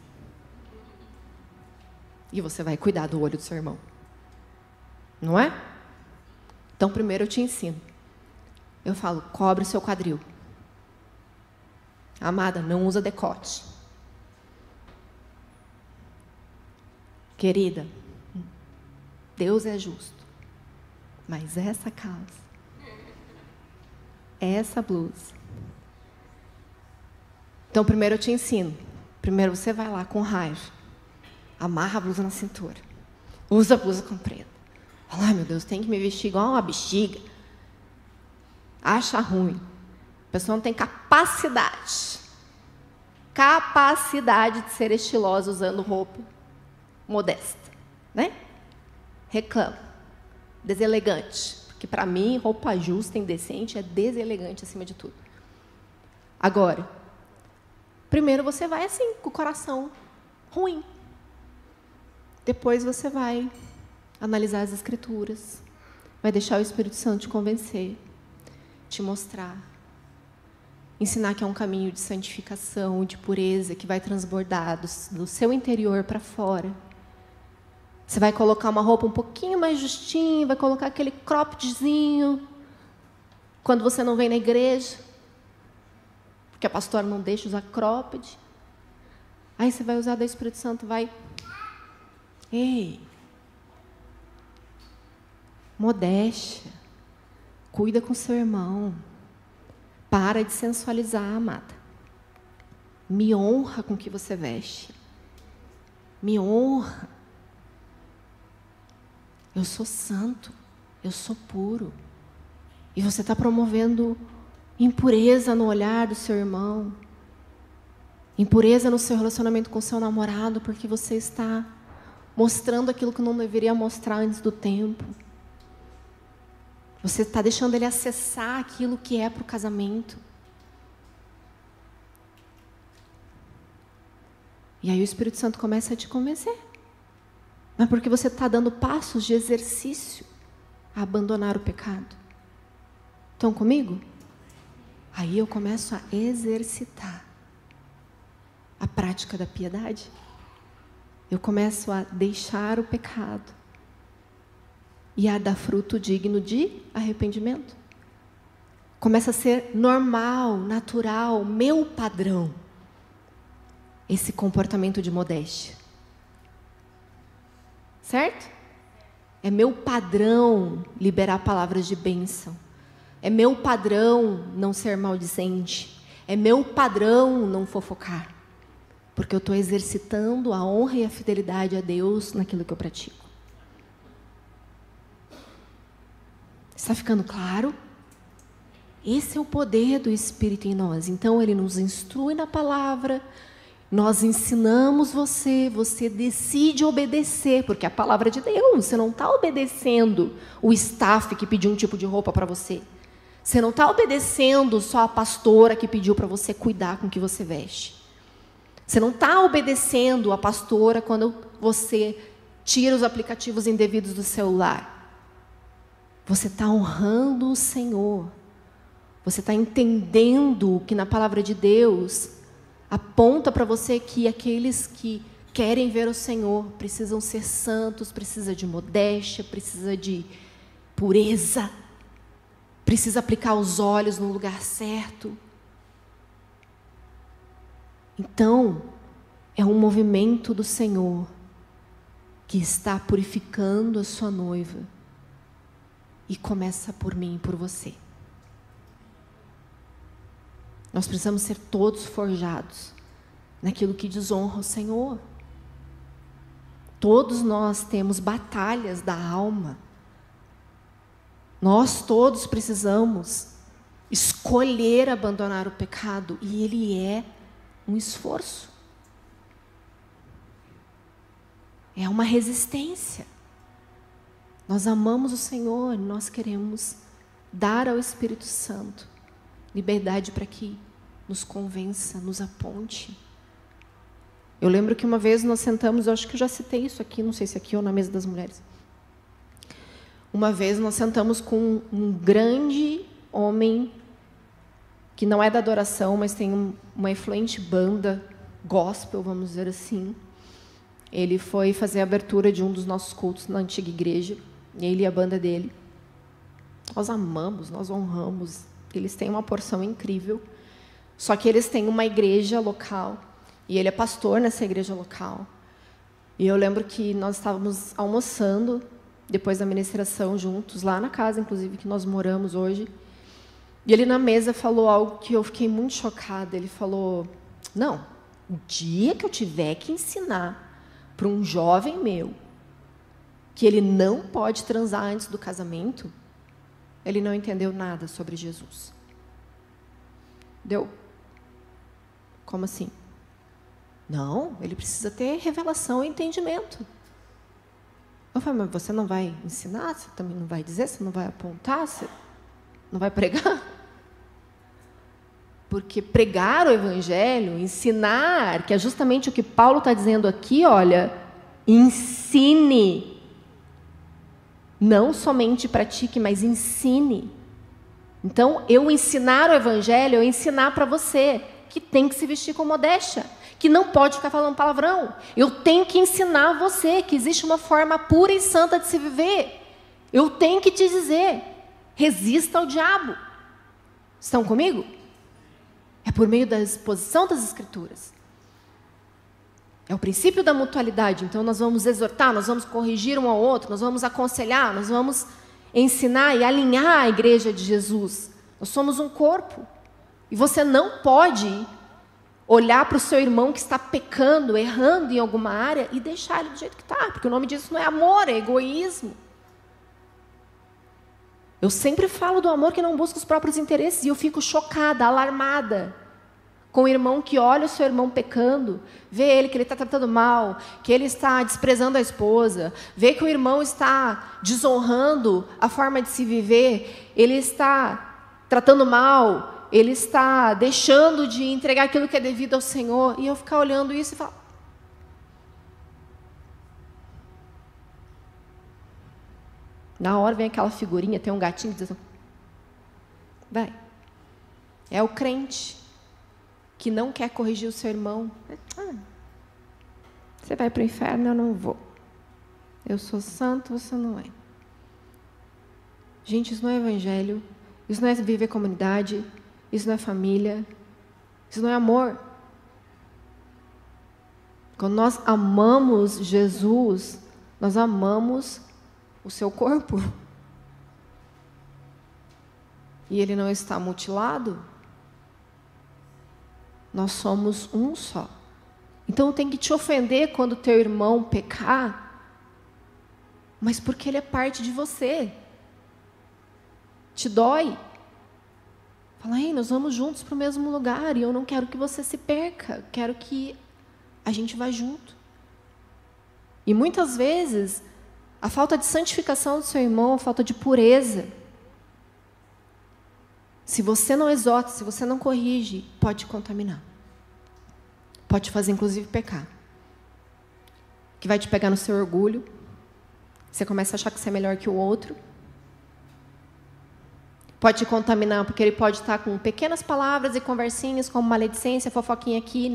E você vai cuidar do olho do seu irmão. Não é? Então, primeiro eu te ensino. Eu falo, cobre o seu quadril. Amada, não usa decote. Querida, Deus é justo. Mas essa calça, essa blusa. Então, primeiro eu te ensino. Primeiro você vai lá com raiva. Amarra a blusa na cintura. Usa a blusa comprida. Fala, ai meu Deus, tem que me vestir igual uma bexiga. Acha ruim. A pessoa não tem capacidade. Capacidade de ser estilosa usando roupa modesta. Né? Reclama. Deselegante. Porque para mim, roupa justa e indecente é deselegante acima de tudo. Agora, primeiro você vai assim, com o coração ruim. Depois você vai analisar as Escrituras, vai deixar o Espírito Santo te convencer, te mostrar, ensinar que é um caminho de santificação, de pureza, que vai transbordar do seu interior para fora. Você vai colocar uma roupa um pouquinho mais justinha, vai colocar aquele croppedzinho, quando você não vem na igreja, porque a pastora não deixa usar cropped. Aí você vai usar do Espírito Santo, vai... Ei, Modéstia. Cuida com seu irmão. Para de sensualizar, amada. Me honra com o que você veste. Me honra. Eu sou santo. Eu sou puro. E você está promovendo impureza no olhar do seu irmão. Impureza no seu relacionamento com seu namorado, porque você está mostrando aquilo que não deveria mostrar antes do tempo. Você está deixando ele acessar aquilo que é para o casamento. E aí o Espírito Santo começa a te convencer. Mas porque você está dando passos de exercício a abandonar o pecado. Estão comigo? Aí eu começo a exercitar a prática da piedade. Eu começo a deixar o pecado e a dar fruto digno de arrependimento. Começa a ser normal, natural, meu padrão, esse comportamento de modéstia. Certo? É meu padrão liberar palavras de bênção. É meu padrão não ser maldizente. É meu padrão não fofocar. Porque eu estou exercitando a honra e a fidelidade a Deus naquilo que eu pratico. Está ficando claro? Esse é o poder do Espírito em nós. Então, Ele nos instrui na palavra, nós ensinamos você, você decide obedecer, porque é a palavra de Deus. Você não está obedecendo o staff que pediu um tipo de roupa para você. Você não está obedecendo só a pastora que pediu para você cuidar com o que você veste. Você não está obedecendo a pastora quando você tira os aplicativos indevidos do celular. Você está honrando o Senhor. Você está entendendo que na palavra de Deus aponta para você que aqueles que querem ver o Senhor precisam ser santos, precisa de modéstia, precisa de pureza, precisa aplicar os olhos no lugar certo. Então, é um movimento do Senhor que está purificando a sua noiva. E começa por mim e por você. Nós precisamos ser todos forjados naquilo que desonra o Senhor. Todos nós temos batalhas da alma. Nós todos precisamos escolher abandonar o pecado. E ele é um esforço. É uma resistência. Nós amamos o Senhor, nós queremos dar ao Espírito Santo liberdade para que nos convença, nos aponte. Eu lembro que uma vez nós sentamos, eu acho que eu já citei isso aqui, não sei se aqui ou na mesa das mulheres. Uma vez nós sentamos com um grande homem, que não é da adoração, mas tem uma influente banda gospel, vamos dizer assim. Ele foi fazer a abertura de um dos nossos cultos na antiga igreja. Ele e a banda dele. Nós amamos, nós honramos. Eles têm uma porção incrível. Só que eles têm uma igreja local. E ele é pastor nessa igreja local. E eu lembro que nós estávamos almoçando, depois da ministração, juntos, lá na casa, inclusive, que nós moramos hoje. E ele na mesa falou algo que eu fiquei muito chocada. Ele falou, não, o dia que eu tiver que ensinar para um jovem meu que ele não pode transar antes do casamento, ele não entendeu nada sobre Jesus. Deu? Como assim? Não, ele precisa ter revelação e entendimento. Eu falei, mas você não vai ensinar? Você também não vai dizer? Você não vai apontar? Você não vai pregar? Porque pregar o Evangelho, ensinar, que é justamente o que Paulo está dizendo aqui, olha, ensine. Não somente pratique, mas ensine. Então, eu ensinar o Evangelho, eu ensinar para você que tem que se vestir com modéstia, que não pode ficar falando palavrão. Eu tenho que ensinar você que existe uma forma pura e santa de se viver. Eu tenho que te dizer, resista ao diabo. Estão comigo? É por meio da exposição das Escrituras. É o princípio da mutualidade. Então, nós vamos exortar, nós vamos corrigir um ao outro, nós vamos aconselhar, nós vamos ensinar e alinhar a igreja de Jesus. Nós somos um corpo. E você não pode olhar para o seu irmão que está pecando, errando em alguma área e deixar ele do jeito que está, porque o nome disso não é amor, é egoísmo. Eu sempre falo do amor que não busca os próprios interesses, e eu fico chocada, alarmada, com o irmão que olha o seu irmão pecando, vê ele que ele está tratando mal, que ele está desprezando a esposa, vê que o irmão está desonrando a forma de se viver, ele está tratando mal, ele está deixando de entregar aquilo que é devido ao Senhor, e eu ficar olhando isso e falar... Na hora vem aquela figurinha, tem um gatinho que diz assim, vai. É o crente que não quer corrigir o seu irmão. Você vai para o inferno, eu não vou. Eu sou santo, você não é. Gente, isso não é evangelho, isso não é viver comunidade, isso não é família, isso não é amor. Quando nós amamos Jesus, nós amamos o seu corpo. E ele não está mutilado. Nós somos um só. Então tem que te ofender quando teu irmão pecar, mas porque ele é parte de você. Te dói. Fala, ei, nós vamos juntos para o mesmo lugar e eu não quero que você se perca, quero que a gente vá junto. E muitas vezes a falta de santificação do seu irmão, a falta de pureza, se você não exorta, se você não corrige, pode te contaminar. Pode te fazer, inclusive, pecar. Que vai te pegar no seu orgulho. Você começa a achar que você é melhor que o outro. Pode te contaminar, porque ele pode estar com pequenas palavras e conversinhas, como maledicência, fofoquinha aqui,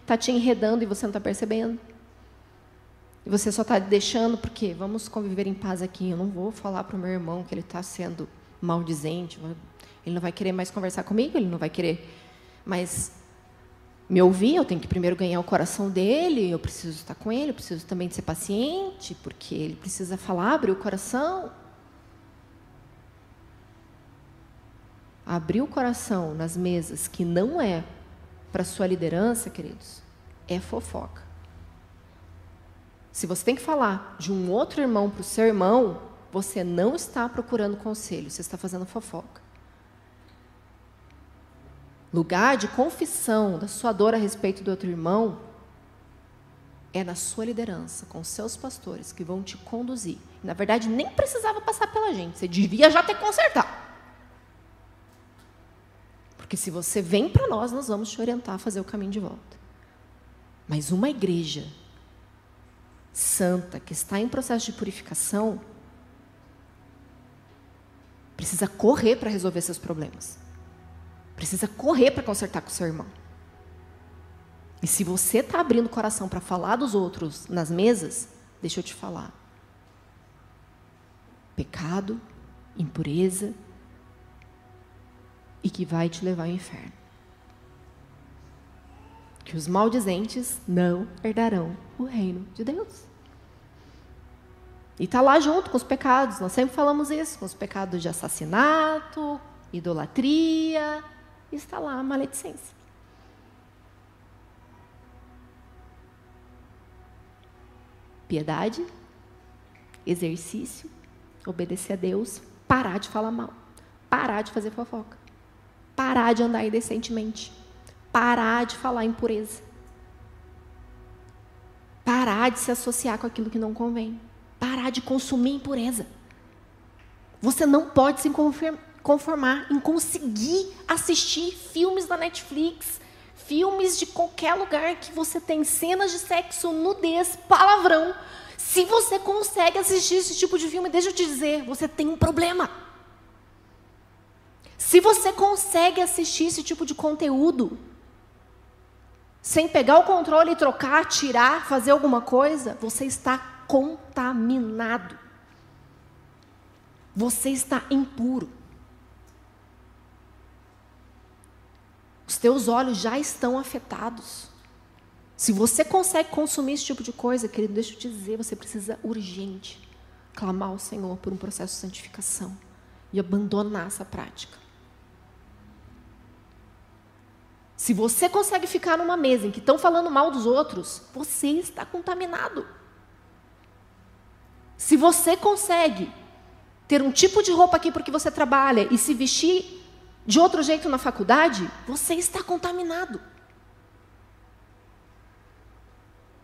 está te enredando e você não está percebendo. E você só está deixando, porque vamos conviver em paz aqui. Eu não vou falar para o meu irmão que ele está sendo maldizente. Ele não vai querer mais conversar comigo, ele não vai querer mais me ouvir. Eu tenho que primeiro ganhar o coração dele, eu preciso estar com ele, eu preciso também de ser paciente, porque ele precisa falar, abrir o coração. Abrir o coração nas mesas que não é para a sua liderança, queridos, é fofoca. Se você tem que falar de um outro irmão para o seu irmão, você não está procurando conselho, você está fazendo fofoca. Lugar de confissão da sua dor a respeito do outro irmão é na sua liderança, com os seus pastores, que vão te conduzir. Na verdade, nem precisava passar pela gente, você devia já ter consertado. Porque se você vem para nós, nós vamos te orientar a fazer o caminho de volta. Mas uma igreja santa, que está em processo de purificação, precisa correr para resolver seus problemas. Precisa correr para consertar com o seu irmão. E se você está abrindo o coração para falar dos outros nas mesas, deixa eu te falar. Pecado, impureza, e que vai te levar ao inferno. Que os maldizentes não herdarão o reino de Deus. E está lá junto com os pecados, nós sempre falamos isso, com os pecados de assassinato, idolatria, está lá a maledicência. Piedade, exercício, obedecer a Deus, parar de falar mal, parar de fazer fofoca, parar de andar indecentemente, parar de falar impureza, parar de se associar com aquilo que não convém, parar de consumir impureza. Você não pode se conformar em conseguir assistir filmes da Netflix, filmes de qualquer lugar que você tem cenas de sexo, nudez, palavrão. Se você consegue assistir esse tipo de filme, deixa eu te dizer, você tem um problema. Se você consegue assistir esse tipo de conteúdo, sem pegar o controle e trocar, tirar, fazer alguma coisa, você está contaminado. Você está impuro. Os teus olhos já estão afetados. Se você consegue consumir esse tipo de coisa, querido, deixa eu te dizer, você precisa urgente clamar ao Senhor por um processo de santificação e abandonar essa prática. Se você consegue ficar numa mesa em que estão falando mal dos outros, você está contaminado. Se você consegue ter um tipo de roupa aqui porque você trabalha e se vestir de outro jeito na faculdade, você está contaminado.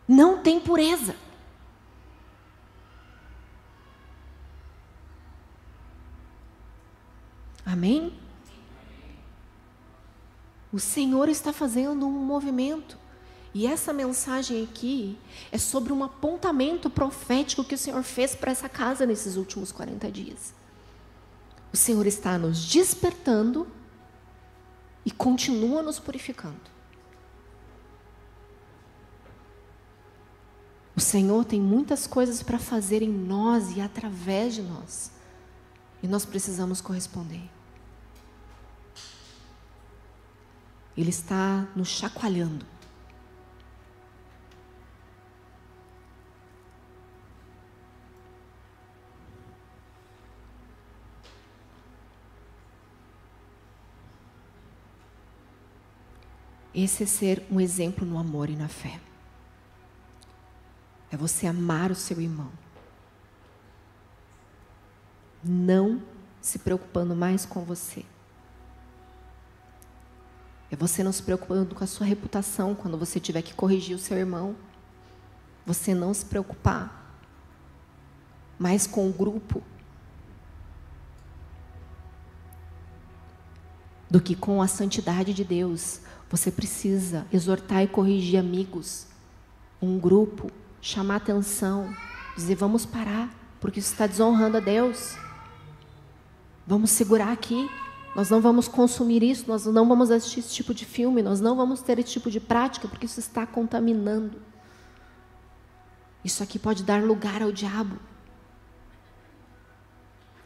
Não tem pureza. Amém? O Senhor está fazendo um movimento. E essa mensagem aqui é sobre um apontamento profético que o Senhor fez para essa casa nesses últimos 40 dias. O Senhor está nos despertando e continua nos purificando. O Senhor tem muitas coisas para fazer em nós e através de nós. E nós precisamos corresponder. Ele está nos chacoalhando. Esse é ser um exemplo no amor e na fé. É você amar o seu irmão. Não se preocupando mais com você. É você não se preocupando com a sua reputação quando você tiver que corrigir o seu irmão. Você não se preocupar mais com o grupo do que com a santidade de Deus. Você precisa exortar e corrigir amigos, um grupo, chamar atenção, dizer vamos parar, porque isso está desonrando a Deus. Vamos segurar aqui. Nós não vamos consumir isso, nós não vamos assistir esse tipo de filme, nós não vamos ter esse tipo de prática, porque isso está contaminando. Isso aqui pode dar lugar ao diabo.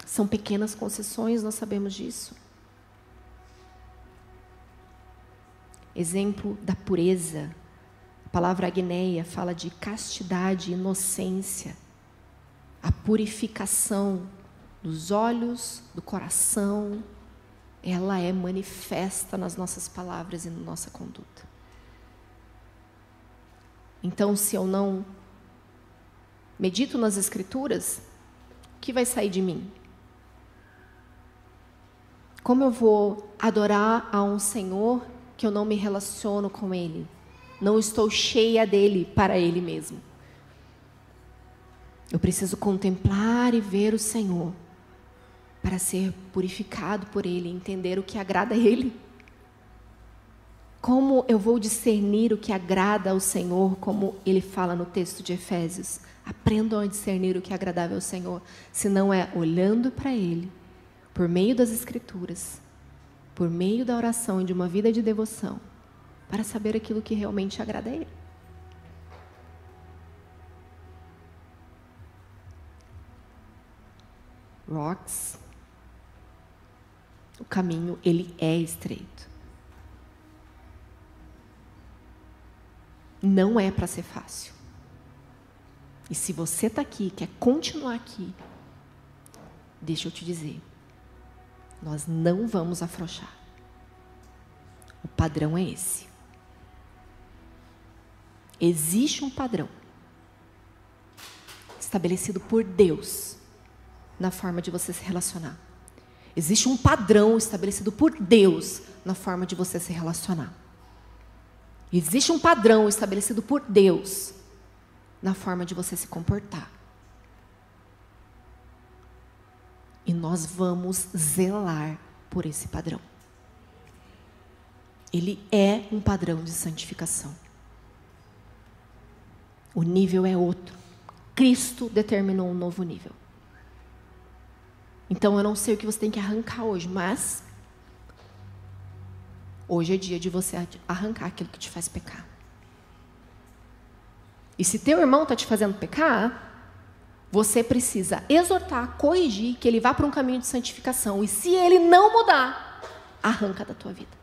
São pequenas concessões, nós sabemos disso. Exemplo da pureza. A palavra agneia fala de castidade, inocência. A purificação dos olhos, do coração, ela é manifesta nas nossas palavras e na nossa conduta. Então, se eu não medito nas Escrituras, o que vai sair de mim? Como eu vou adorar a um Senhor que eu não me relaciono com Ele? Não estou cheia dEle para Ele mesmo. Eu preciso contemplar e ver o Senhor para ser purificado por Ele, entender o que agrada a Ele. Como eu vou discernir o que agrada ao Senhor, como Ele fala no texto de Efésios? Aprendam a discernir o que é agradável ao Senhor, se não é olhando para Ele, por meio das Escrituras, por meio da oração e de uma vida de devoção, para saber aquilo que realmente agrada a Ele. Rocks. O caminho, ele é estreito. Não é para ser fácil. E se você está aqui, quer continuar aqui, deixa eu te dizer, nós não vamos afrouxar. O padrão é esse. Existe um padrão estabelecido por Deus na forma de você se relacionar. Existe um padrão estabelecido por Deus na forma de você se relacionar. Existe um padrão estabelecido por Deus na forma de você se comportar. E nós vamos zelar por esse padrão. Ele é um padrão de santificação. O nível é outro. Cristo determinou um novo nível. Então, eu não sei o que você tem que arrancar hoje, mas hoje é dia de você arrancar aquilo que te faz pecar. E se teu irmão está te fazendo pecar, você precisa exortar, corrigir, que ele vá para um caminho de santificação. E se ele não mudar, arranca da tua vida.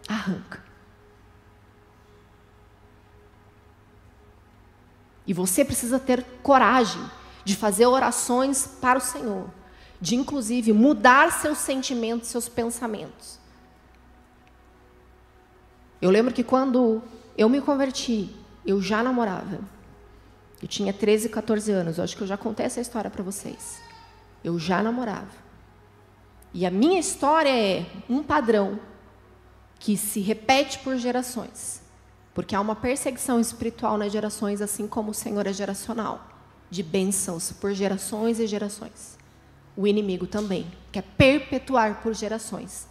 Arranca. E você precisa ter coragem de fazer orações para o Senhor, de inclusive mudar seus sentimentos, seus pensamentos. Eu lembro que quando eu me converti, eu já namorava. Eu tinha 13, 14 anos. Eu acho que eu já contei essa história para vocês. Eu já namorava. E a minha história é um padrão que se repete por gerações. Porque há uma perseguição espiritual nas gerações, assim como o Senhor é geracional, de bênçãos por gerações e gerações. O inimigo também quer perpetuar por gerações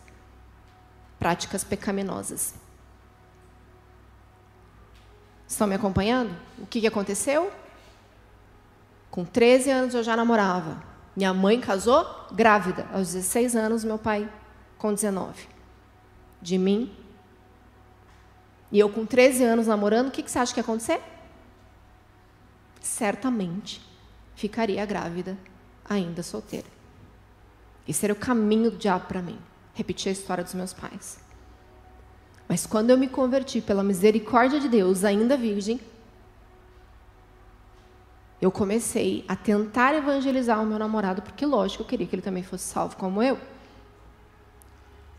práticas pecaminosas. Estão me acompanhando? O que aconteceu? Com 13 anos eu já namorava. Minha mãe casou grávida. Aos 16 anos, meu pai com 19. De mim. E eu com 13 anos namorando, o que você acha que ia acontecer? Certamente ficaria grávida, ainda solteira. Esse era o caminho do diabo para mim. Repetir a história dos meus pais. Mas quando eu me converti pela misericórdia de Deus, ainda virgem, eu comecei a tentar evangelizar o meu namorado, porque, lógico, eu queria que ele também fosse salvo como eu.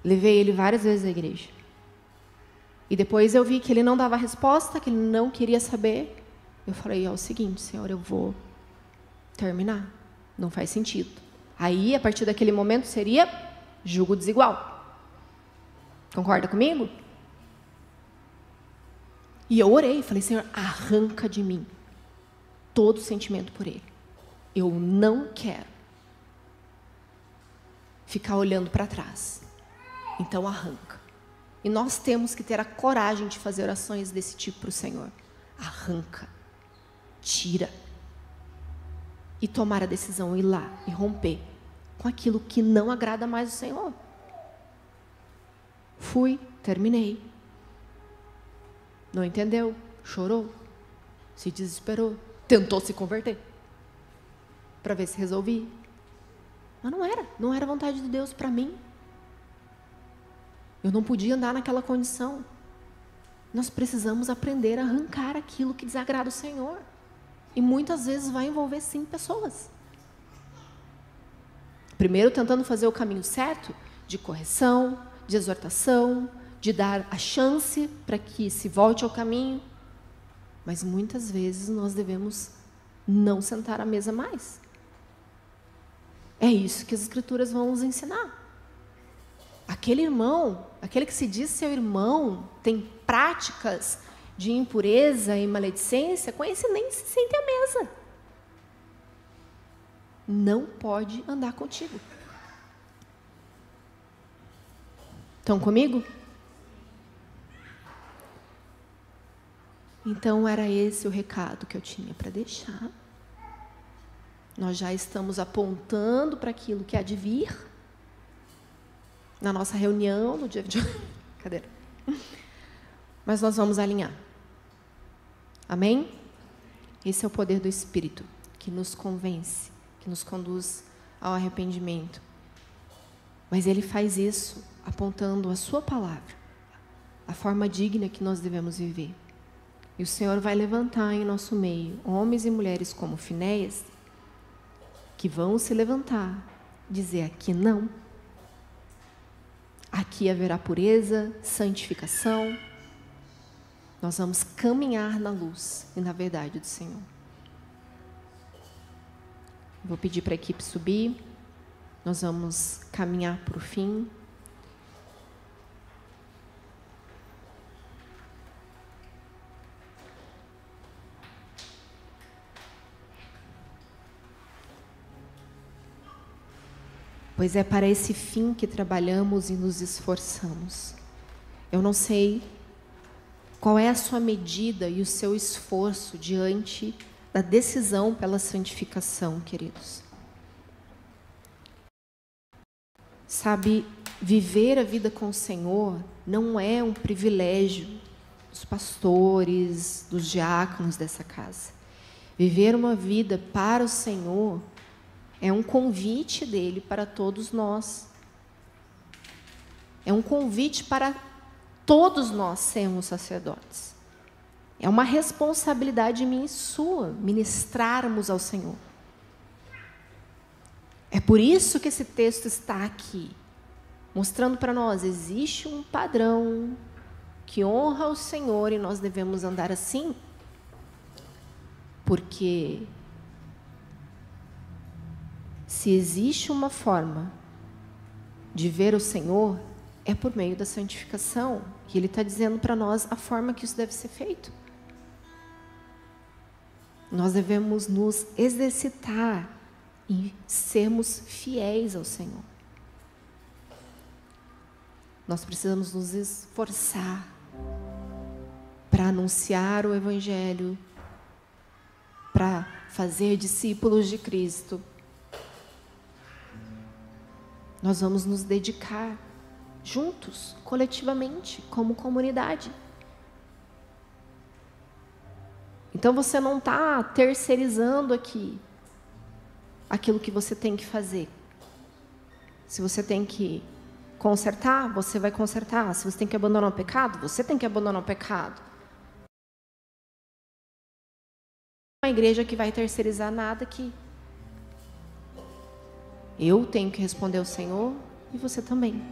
Levei ele várias vezes à igreja. E depois eu vi que ele não dava resposta, que ele não queria saber. Eu falei, é o seguinte, Senhor, eu vou terminar. Não faz sentido. Aí, a partir daquele momento, seria jugo desigual. Concorda comigo? E eu orei, falei, Senhor, arranca de mim todo o sentimento por ele. Eu não quero ficar olhando para trás. Então, arranca. E nós temos que ter a coragem de fazer orações desse tipo para o Senhor. Arranca. Tira. E tomar a decisão, ir lá e romper com aquilo que não agrada mais o Senhor. Fui, terminei. Não entendeu, chorou, se desesperou, tentou se converter para ver se resolvia. Mas não era vontade de Deus para mim. Eu não podia andar naquela condição. Nós precisamos aprender a arrancar aquilo que desagrada o Senhor. E muitas vezes vai envolver, sim, pessoas. Primeiro, tentando fazer o caminho certo, de correção, de exortação, de dar a chance para que se volte ao caminho. Mas muitas vezes nós devemos não sentar à mesa mais. É isso que as Escrituras vão nos ensinar. Aquele irmão, aquele que se diz seu irmão, tem práticas de impureza e maledicência, com esse nem se sente à mesa. Não pode andar contigo. Estão comigo? Então, era esse o recado que eu tinha para deixar. Nós já estamos apontando para aquilo que há de vir na nossa reunião no dia de hoje. Cadeira. Mas nós vamos alinhar. Amém? Esse é o poder do Espírito que nos convence, que nos conduz ao arrependimento. Mas ele faz isso apontando a sua palavra, a forma digna que nós devemos viver. E o Senhor vai levantar em nosso meio homens e mulheres como Finéias, que vão se levantar, dizer aqui não. Aqui haverá pureza, santificação. Nós vamos caminhar na luz e na verdade do Senhor. Vou pedir para a equipe subir. Nós vamos caminhar para o fim. Pois é para esse fim que trabalhamos e nos esforçamos. Eu não sei qual é a sua medida e o seu esforço diante da decisão pela santificação, queridos. Sabe, viver a vida com o Senhor não é um privilégio dos pastores, dos diáconos dessa casa. Viver uma vida para o Senhor é um convite dele para todos nós. É um convite para todos nós sermos sacerdotes. É uma responsabilidade minha e sua ministrarmos ao Senhor. É por isso que esse texto está aqui, mostrando para nós, existe um padrão que honra o Senhor e nós devemos andar assim, porque se existe uma forma de ver o Senhor, é por meio da santificação. E Ele está dizendo para nós a forma que isso deve ser feito. Nós devemos nos exercitar em sermos fiéis ao Senhor. Nós precisamos nos esforçar para anunciar o Evangelho, para fazer discípulos de Cristo. Nós vamos nos dedicar juntos, coletivamente, como comunidade. Então você não está terceirizando aqui aquilo que você tem que fazer. Se você tem que consertar, você vai consertar. Se você tem que abandonar o pecado, você tem que abandonar o pecado. Uma igreja que vai terceirizar nada aqui. Eu tenho que responder ao Senhor e você também.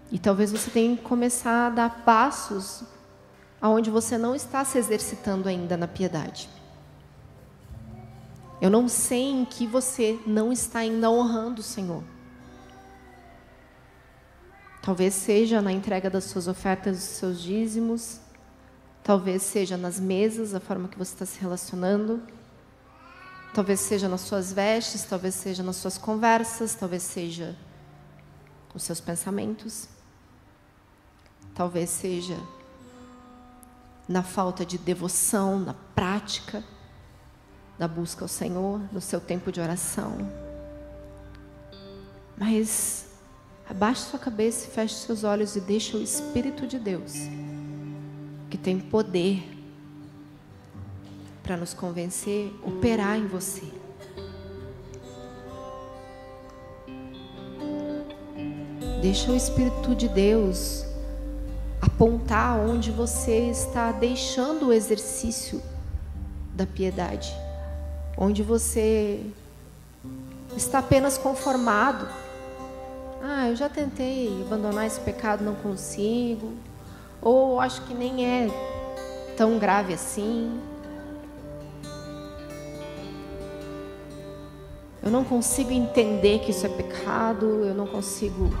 E talvez você tenha que começar a dar passos aonde você não está se exercitando ainda na piedade. Eu não sei em que você não está ainda honrando o Senhor. Talvez seja na entrega das suas ofertas, dos seus dízimos. Talvez seja nas mesas, a forma que você está se relacionando. Talvez seja nas suas vestes, talvez seja nas suas conversas, talvez seja os seus pensamentos. Talvez seja na falta de devoção, na prática da busca ao Senhor, no seu tempo de oração. Mas abaixe sua cabeça e feche seus olhos e deixe o Espírito de Deus, que tem poder para nos convencer, operar em você. Deixa o Espírito de Deus apontar onde você está deixando o exercício da piedade, onde você está apenas conformado. Eu já tentei abandonar esse pecado, não consigo, ou acho que nem é tão grave assim. Eu não consigo entender que isso é pecado, eu não consigo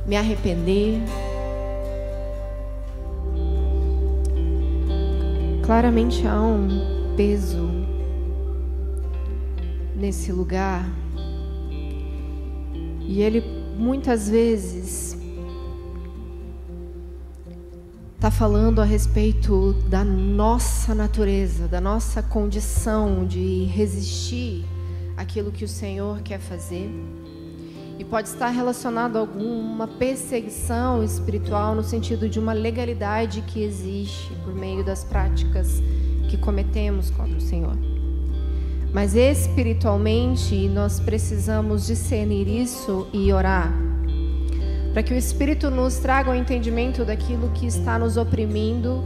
me arrepender. Claramente há um peso nesse lugar, e ele muitas vezes está falando a respeito da nossa natureza, da nossa condição de resistir àquilo que o Senhor quer fazer. E pode estar relacionado a alguma perseguição espiritual, no sentido de uma legalidade que existe por meio das práticas que cometemos contra o Senhor. Mas espiritualmente nós precisamos discernir isso e orar, para que o Espírito nos traga o entendimento daquilo que está nos oprimindo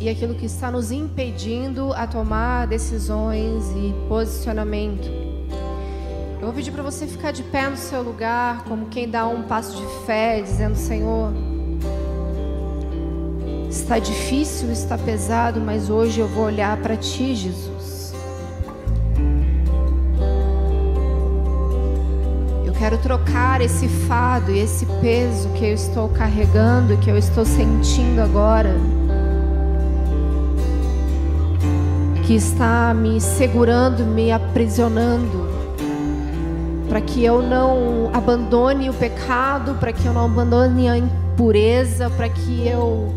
e aquilo que está nos impedindo a tomar decisões e posicionamento. Eu vou pedir para você ficar de pé no seu lugar, como quem dá um passo de fé, dizendo: Senhor, está difícil, está pesado, mas hoje eu vou olhar para Ti, Jesus. Eu quero trocar esse fardo e esse peso que eu estou carregando, que eu estou sentindo agora, que está me segurando, me aprisionando, para que eu não abandone o pecado, para que eu não abandone a impureza, para que eu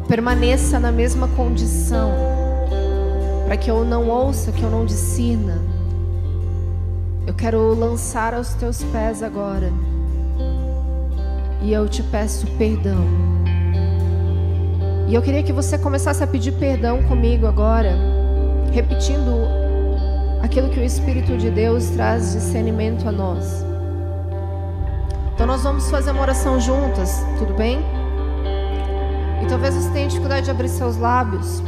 permaneça na mesma condição, para que eu não ouça, que eu não discirna. Eu quero lançar aos teus pés agora, e eu te peço perdão. E eu queria que você começasse a pedir perdão comigo agora, repetindo aquilo que o Espírito de Deus traz discernimento a nós. Então nós vamos fazer uma oração juntas, tudo bem? E talvez você tenha dificuldade de abrir seus lábios.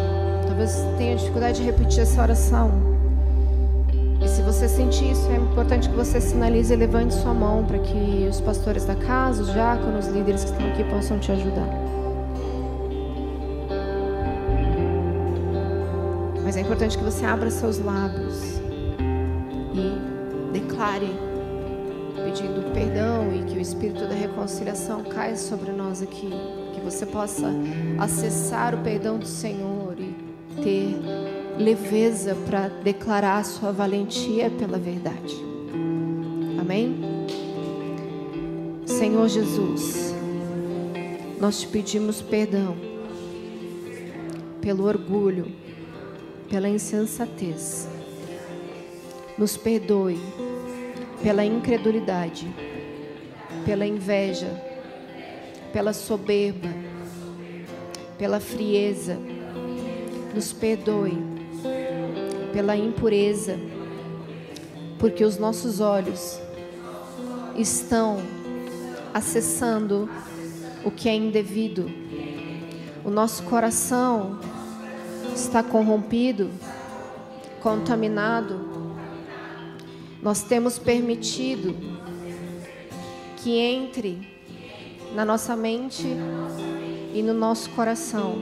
Talvez você tenha dificuldade de repetir essa oração. E se você sentir isso, é importante que você sinalize e levante sua mão para que os pastores da casa, os diáconos, os líderes que estão aqui possam te ajudar. Mas é importante que você abra seus lábios e declare, pedindo perdão, e que o Espírito da reconciliação caia sobre nós aqui. Que você possa acessar o perdão do Senhor e ter leveza para declarar a sua valentia pela verdade. Amém? Senhor Jesus, nós te pedimos perdão pelo orgulho, pela insensatez. Nos perdoe pela incredulidade, pela inveja, pela soberba, pela frieza. Nos perdoe pela impureza, porque os nossos olhos estão acessando o que é indevido. O nosso coração está corrompido, contaminado. Nós temos permitido que entre na nossa mente e no nosso coração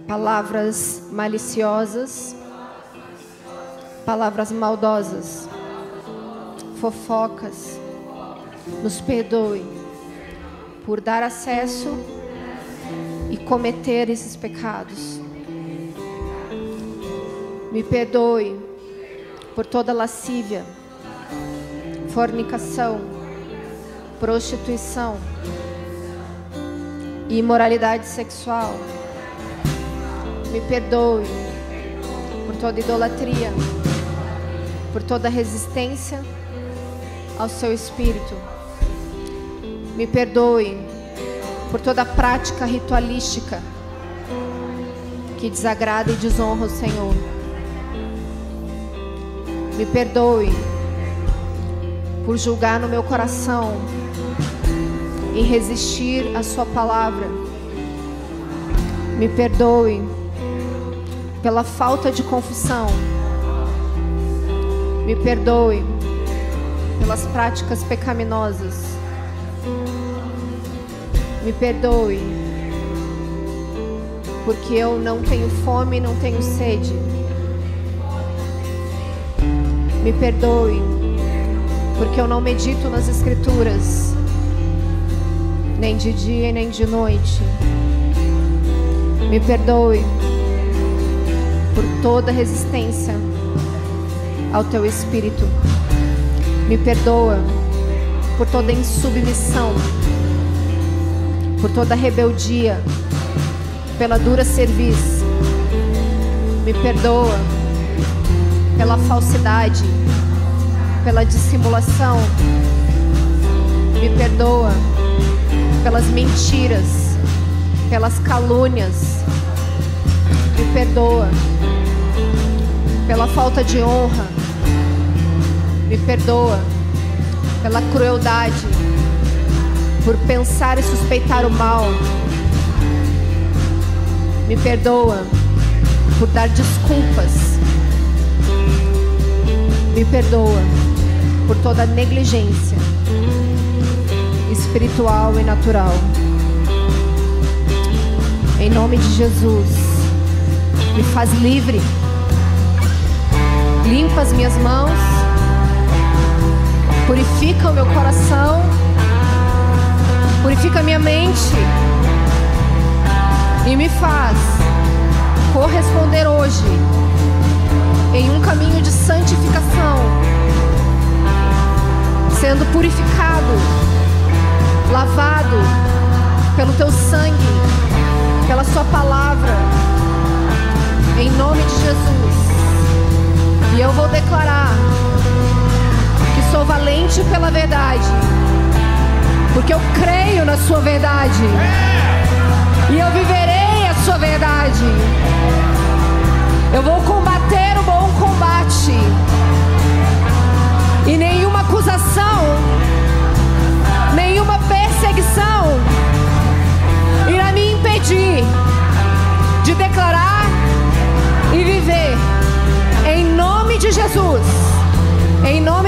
palavras maliciosas, palavras maldosas, fofocas. Nos perdoe por dar acesso e cometer esses pecados. Me perdoe por toda lascívia, fornicação, prostituição e imoralidade sexual. Me perdoe por toda idolatria, por toda resistência ao seu espírito. Me perdoe por toda prática ritualística que desagrada e desonra o Senhor. Me perdoe por julgar no meu coração e resistir à sua palavra. Me perdoe pela falta de confissão. Me perdoe pelas práticas pecaminosas. Me perdoe porque eu não tenho fome e não tenho sede. Me perdoe porque eu não medito nas Escrituras, nem de dia e nem de noite. Me perdoe por toda resistência ao teu Espírito. Me perdoa por toda insubmissão, por toda rebeldia, pela dura cerviz. Me perdoa pela falsidade, pela dissimulação. Me perdoa pelas mentiras, pelas calúnias. Me perdoa pela falta de honra. Me perdoa pela crueldade, por pensar e suspeitar o mal. Me perdoa por dar desculpas. Me perdoa por toda negligência espiritual e natural. Em nome de Jesus, me faz livre. Limpa as minhas mãos, purifica o meu coração, purifica a minha mente e me faz corresponder hoje em um caminho de santificação, sendo purificado, lavado pelo teu sangue, pela sua palavra, em nome de Jesus. E eu vou declarar que sou valente pela verdade, porque eu creio na sua verdade e eu viverei a sua verdade. Eu vou combater o bom combate e nenhuma acusação decidir de declarar e viver em nome de Jesus. Em nome